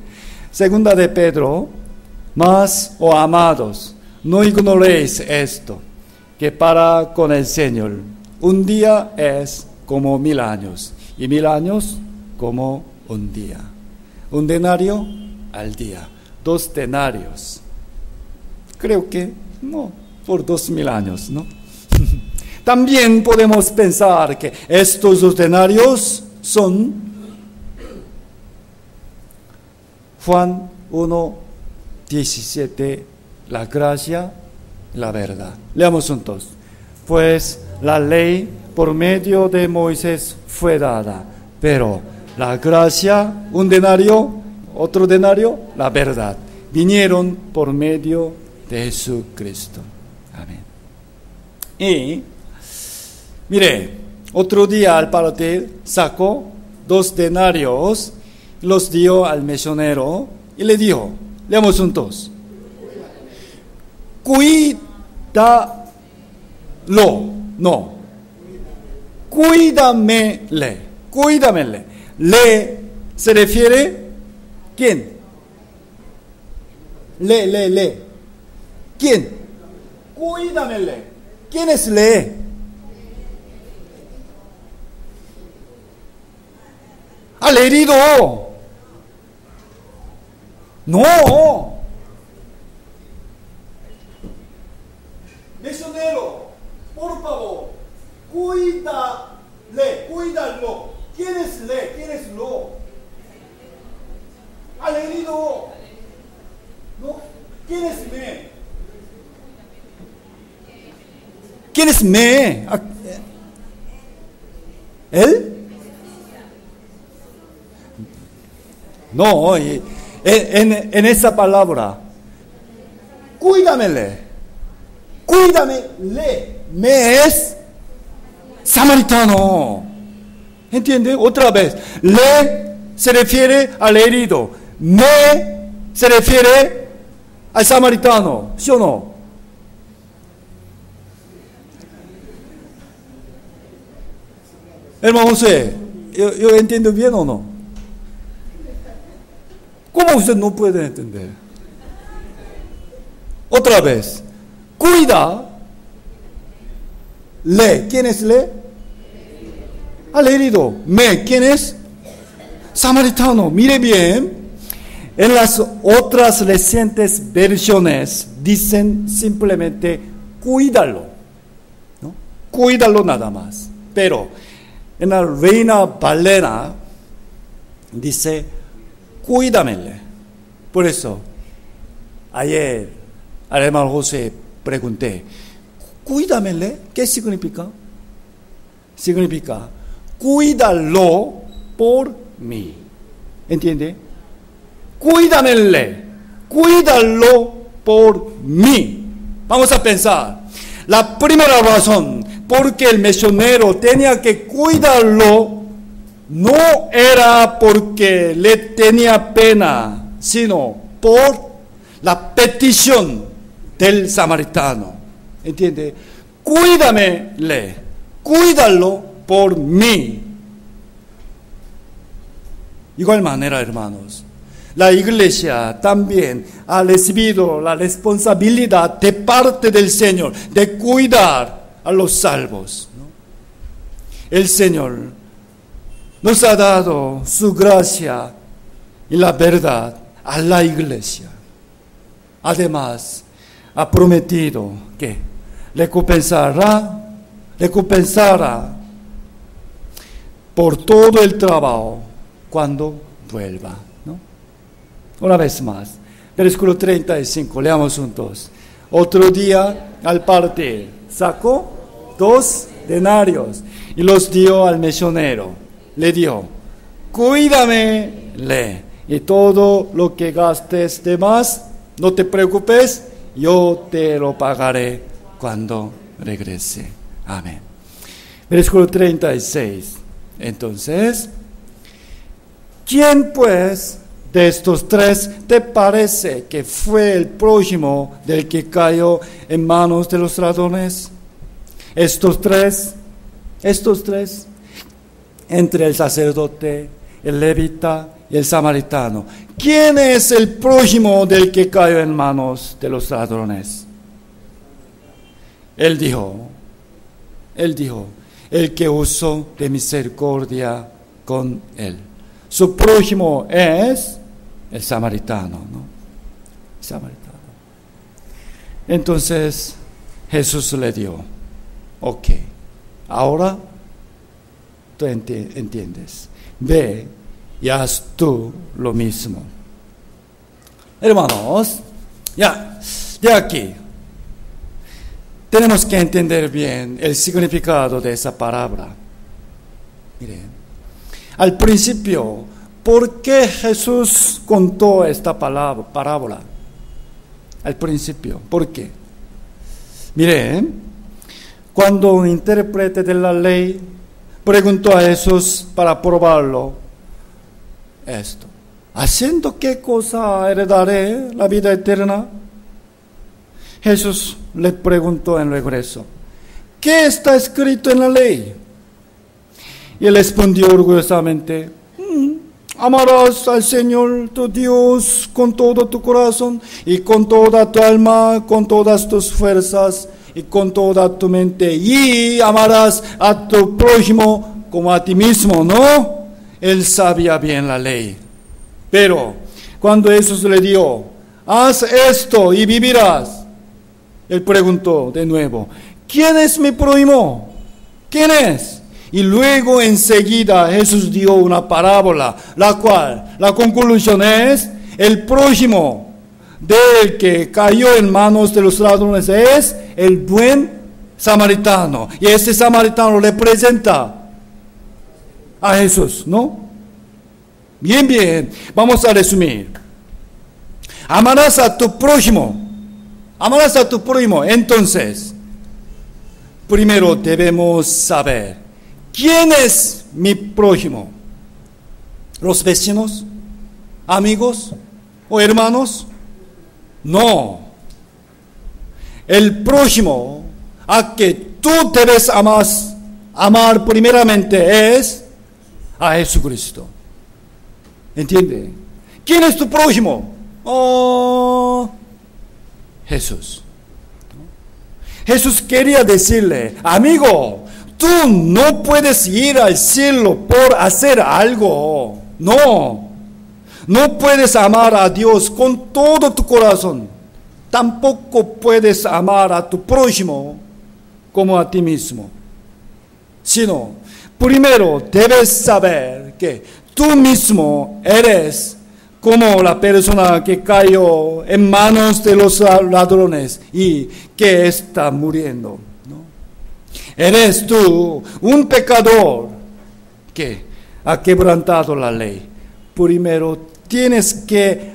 segunda de Pedro, mas, oh amados, no ignoréis esto, que para con el Señor un día es como 1000 años, y 1000 años como un día. Un denario al día, 2 denarios. Creo que no, por 2000 años, ¿no? También podemos pensar que estos 2 denarios son Juan 1:17, la gracia, la verdad. Leamos juntos. Pues la ley por medio de Moisés fue dada, pero la gracia, un denario, otro denario, la verdad, vinieron por medio de Jesucristo. Amén. Y mire, otro día al partir sacó 2 denarios, los dio al mesonero y le dijo, leamos juntos, cuídalo, no, cuídamele, cuídamele. Le se refiere, ¿quién? Le. ¿Quién? Cuídamele. ¿Quién es le? Al herido. No. Misionero, por favor, cuídalo. ¿Quién es le? ¿Quién es lo? Al herido. ¿No? ¿Quién es me? ¿Quién es me? ¿Él? No, en esa palabra, cuídamele. Me es samaritano. ¿Entiende? Otra vez. Le se refiere al herido. Me se refiere al samaritano. ¿Sí o no? Hermano José, ¿yo entiendo bien o no? ¿Cómo usted no puede entender? Otra vez. Cuida. Le. ¿Quién es le? Al herido. Me. ¿Quién es? Samaritano. Mire bien. En las otras recientes versiones dicen simplemente cuídalo. ¿No? Cuídalo nada más. Pero en la Reina Valera dice cuídamele. Por eso ayer al hermano José pregunté, cuídamele, ¿qué significa? Significa cuídalo por mí. ¿Entiende? Cuídamele, cuídalo por mí. Vamos a pensar. La primera razón por que el misionero tenía que cuidarlo no era porque le tenía pena, sino por la petición del samaritano. ¿Entiende? Cuídamele, cuídalo por mí. Igual manera, hermanos, la iglesia también ha recibido la responsabilidad de parte del Señor de cuidar a los salvos, ¿no? El Señor nos ha dado su gracia y la verdad a la iglesia. Además, ha prometido que recompensará por todo el trabajo cuando vuelva, ¿no? Una vez más, versículo 35, leamos juntos. Otro día, al partir, sacó 2 denarios y los dio al misionero. Le dio, cuídamele y todo lo que gastes de más, no te preocupes, yo te lo pagaré cuando regrese. Amén. Versículo 36. Entonces, ¿quién pues de estos 3 te parece que fue el prójimo del que cayó en manos de los ladrones? Estos tres, entre el sacerdote, el levita y el samaritano. ¿Quién es el prójimo del que cayó en manos de los ladrones? Él dijo, el que usó de misericordia con él. Su prójimo es el samaritano, ¿no? Samaritano. Entonces Jesús le dio, ok, ahora tú entiendes, ve y haz tú lo mismo. Hermanos, ya, de aquí tenemos que entender bien el significado de esa palabra. Miren, al principio, ¿por qué Jesús contó esta parábola? Al principio, ¿por qué? Miren, cuando un intérprete de la ley preguntó a Jesús para probarlo esto, ¿haciendo qué cosa heredaré la vida eterna? Jesús le preguntó en regreso, ¿qué está escrito en la ley? Y él respondió orgullosamente: amarás al Señor tu Dios con todo tu corazón y con toda tu alma, con todas tus fuerzas y con toda tu mente, y amarás a tu prójimo como a ti mismo, ¿no? Él sabía bien la ley. Pero cuando Jesús le dijo: haz esto y vivirás, él preguntó de nuevo: ¿quién es mi prójimo? ¿Quién es? Y luego enseguida Jesús dio una parábola, la cual, la conclusión es: el prójimo del que cayó en manos de los ladrones es el buen samaritano. Y ese samaritano representa a Jesús, ¿no? Bien, vamos a resumir. Amarás a tu prójimo. Amarás a tu prójimo. Entonces, primero debemos saber: ¿quién es mi prójimo? ¿Los vecinos? ¿Amigos? ¿O hermanos? No. El prójimo a que tú debes amar primeramente es a Jesucristo. ¿Entiende? ¿Quién es tu prójimo? Jesús. Jesús quería decirle: amigo, tú no puedes ir al cielo por hacer algo. No puedes amar a Dios con todo tu corazón. Tampoco puedes amar a tu prójimo como a ti mismo. Sino, primero debes saber que tú mismo eres como la persona que cayó en manos de los ladrones y que está muriendo, ¿no? Eres tú un pecador que ha quebrantado la ley. Primero tienes que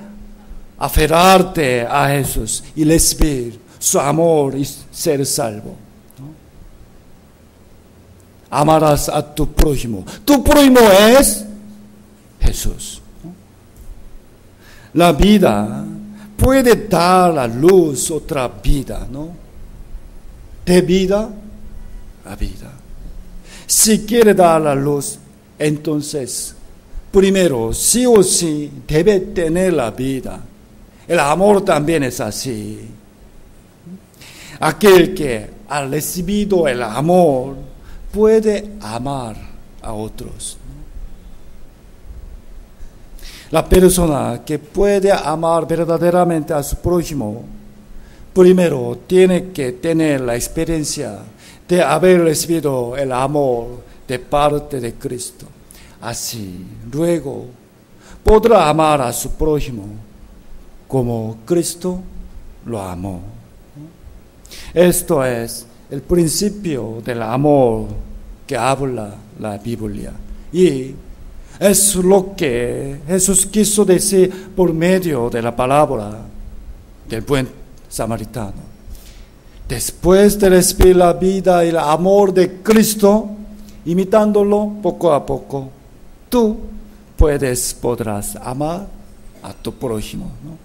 aferrarte a Jesús y recibir su amor y ser salvo, ¿no? Amarás a tu prójimo. Tu prójimo es Jesús. La vida puede dar a luz otra vida, ¿no? De vida a vida. Si quiere dar a luz, entonces, primero, sí o sí, debe tener la vida. El amor también es así. Aquel que ha recibido el amor puede amar a otros. La persona que puede amar verdaderamente a su prójimo, primero tiene que tener la experiencia de haber recibido el amor de parte de Cristo. Así, luego, podrá amar a su prójimo como Cristo lo amó. Esto es el principio del amor que habla la Biblia. Y es lo que Jesús quiso decir por medio de la palabra del buen samaritano. Después de recibir la vida y el amor de Cristo, imitándolo poco a poco, tú podrás amar a tu prójimo, ¿no?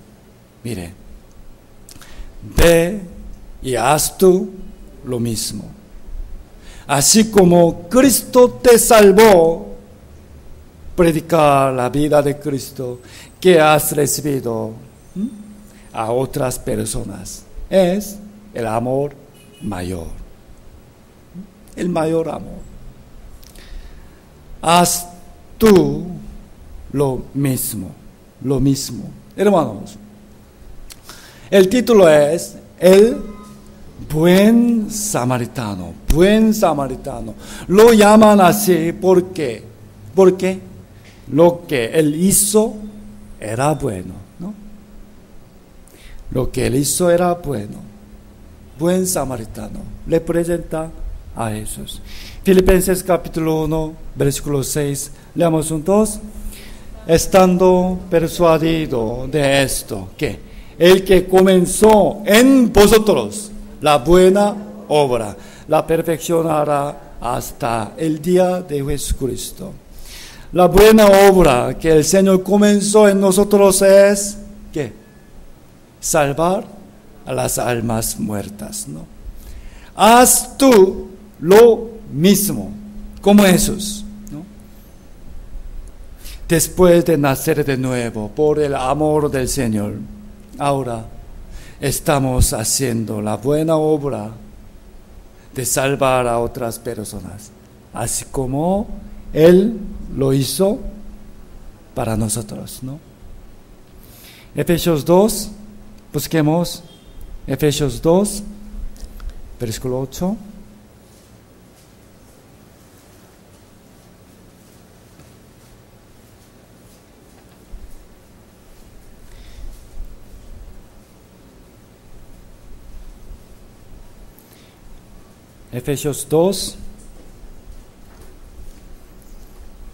Mire, ve y haz tú lo mismo. Así como Cristo te salvó, predicar la vida de Cristo que has recibido a otras personas. Es el amor mayor. El mayor amor. Haz tú lo mismo. Lo mismo. Hermanos, el título es El Buen Samaritano. Buen Samaritano. Lo llaman así porque lo que él hizo era bueno, ¿no? Lo que él hizo era bueno. Buen samaritano. Representa a Jesús. Filipenses capítulo 1, versículo 6. Leamos juntos. Estando persuadido de esto, que el que comenzó en vosotros la buena obra, la perfeccionará hasta el día de Jesucristo. La buena obra que el Señor comenzó en nosotros es, ¿qué? Salvar a las almas muertas, ¿no? Haz tú lo mismo, como Jesús, ¿no? después de nacer de nuevo por el amor del Señor, ahora estamos haciendo la buena obra de salvar a otras personas, así como Él lo hizo para nosotros, ¿no? Efesios 2, busquemos Efesios 2, versículo 8. Efesios 2,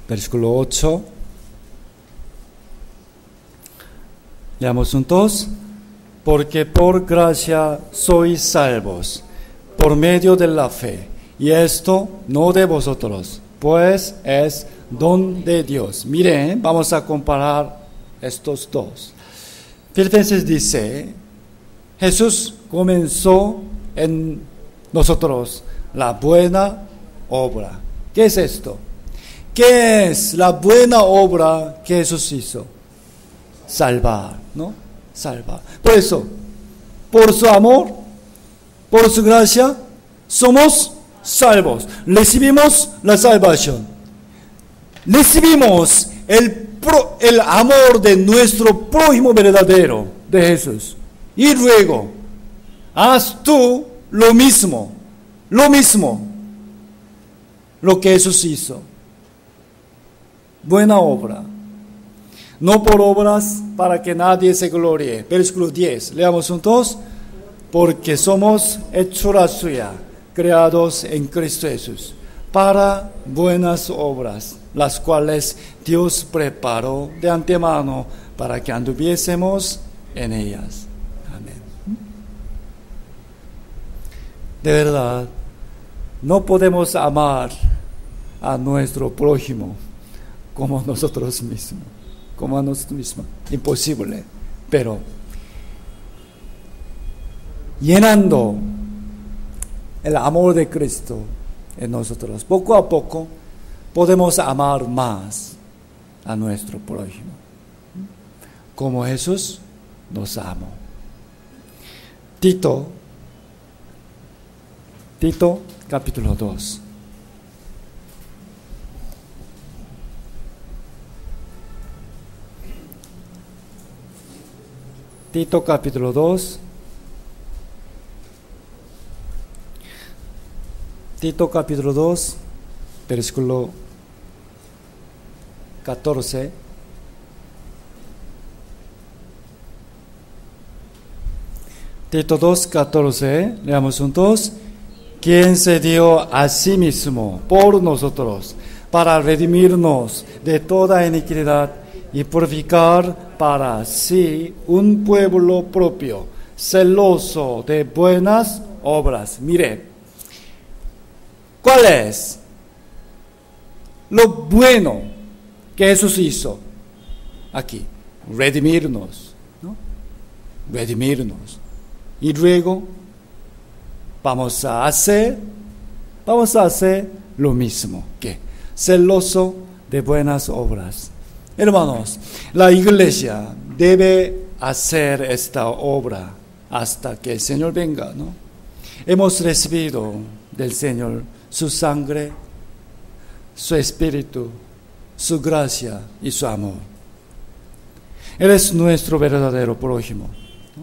versículo 8. Leamos juntos. Porque por gracia sois salvos, por medio de la fe, y esto no de vosotros, pues es don de Dios. Miren, vamos a comparar estos dos. Filipenses dice, Jesús comenzó en nosotros la buena obra. ¿Qué es esto? ¿Qué es la buena obra que Jesús hizo? Salvar, ¿no? Salvar. Por eso, por su amor, por su gracia, somos salvos. Recibimos la salvación. Recibimos el amor de nuestro prójimo verdadero, de Jesús. Y luego, haz tú lo mismo, lo que Jesús hizo. Buena obra. No por obras para que nadie se gloríe. Versículo 10. Leamos juntos. Porque somos hechura suya, creados en Cristo Jesús, para buenas obras, las cuales Dios preparó de antemano para que anduviésemos en ellas. Amén. De verdad, no podemos amar a nuestro prójimo como nosotros mismos. Como a nosotros mismos. Imposible. Pero llenando el amor de Cristo en nosotros, poco a poco podemos amar más a nuestro prójimo, como Jesús nos amó. Tito capítulo 2. Tito capítulo 2. Tito capítulo 2, versículo 14. Tito 2, 14. Leamos juntos. Quien se dio a sí mismo por nosotros para redimirnos de toda iniquidad y purificar para sí un pueblo propio, celoso de buenas obras. Mire, ¿cuál es lo bueno que Jesús hizo aquí? Redimirnos, ¿no? Redimirnos. Y luego vamos a hacer lo mismo, que celoso de buenas obras. Hermanos, la iglesia debe hacer esta obra hasta que el Señor venga, ¿no? Hemos recibido del Señor su sangre, su espíritu, su gracia y su amor. Él es nuestro verdadero prójimo, ¿no?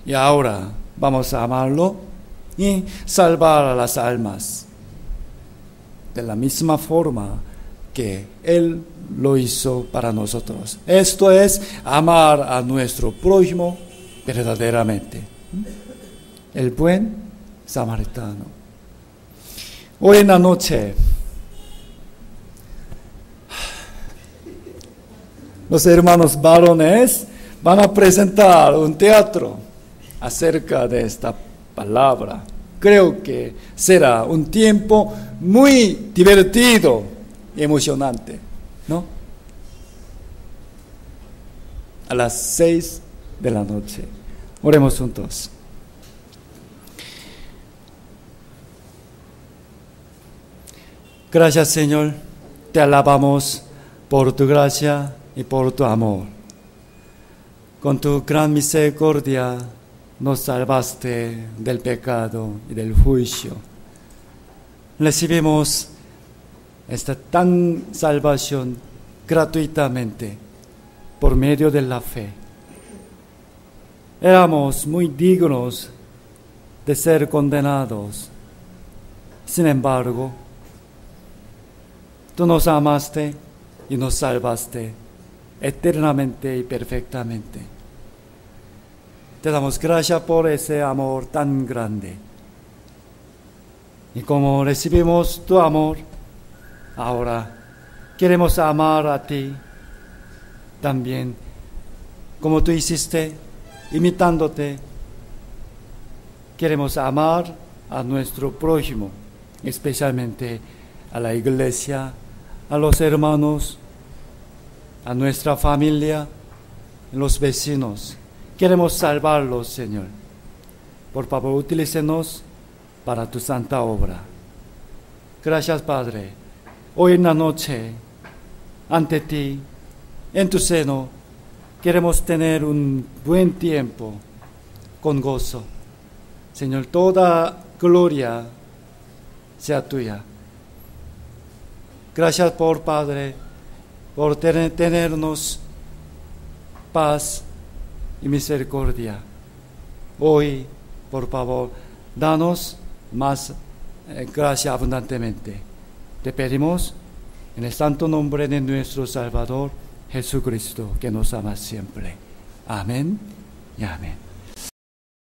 Y ahora vamos a amarlo y salvar a las almas de la misma forma que Él lo hizo para nosotros. Esto es amar a nuestro prójimo verdaderamente. El buen samaritano. Hoy en la noche los hermanos varones van a presentar un teatro acerca de esta palabra. Creo que será un tiempo muy divertido y emocionante, ¿no? A las 6 de la noche. Oremos juntos. Gracias, Señor. Te alabamos por tu gracia y por tu amor. Con tu gran misericordia nos salvaste del pecado y del juicio. Recibimos esta tan salvación gratuitamente por medio de la fe. Éramos muy dignos de ser condenados. Sin embargo, tú nos amaste y nos salvaste eternamente y perfectamente. Te damos gracias por ese amor tan grande. Y como recibimos tu amor, ahora queremos amar a ti también, como tú hiciste, imitándote. Queremos amar a nuestro prójimo, especialmente a la iglesia, a los hermanos, a nuestra familia, a los vecinos. Queremos salvarlos, Señor. Por favor, utilícenos para tu santa obra. Gracias, Padre. Hoy en la noche, ante ti, en tu seno, queremos tener un buen tiempo con gozo. Señor, toda gloria sea tuya. Gracias por, Padre, por tenernos paz y misericordia. Hoy, por favor, danos más gracia abundantemente. Te pedimos en el santo nombre de nuestro Salvador Jesucristo, que nos ama siempre. Amén y amén.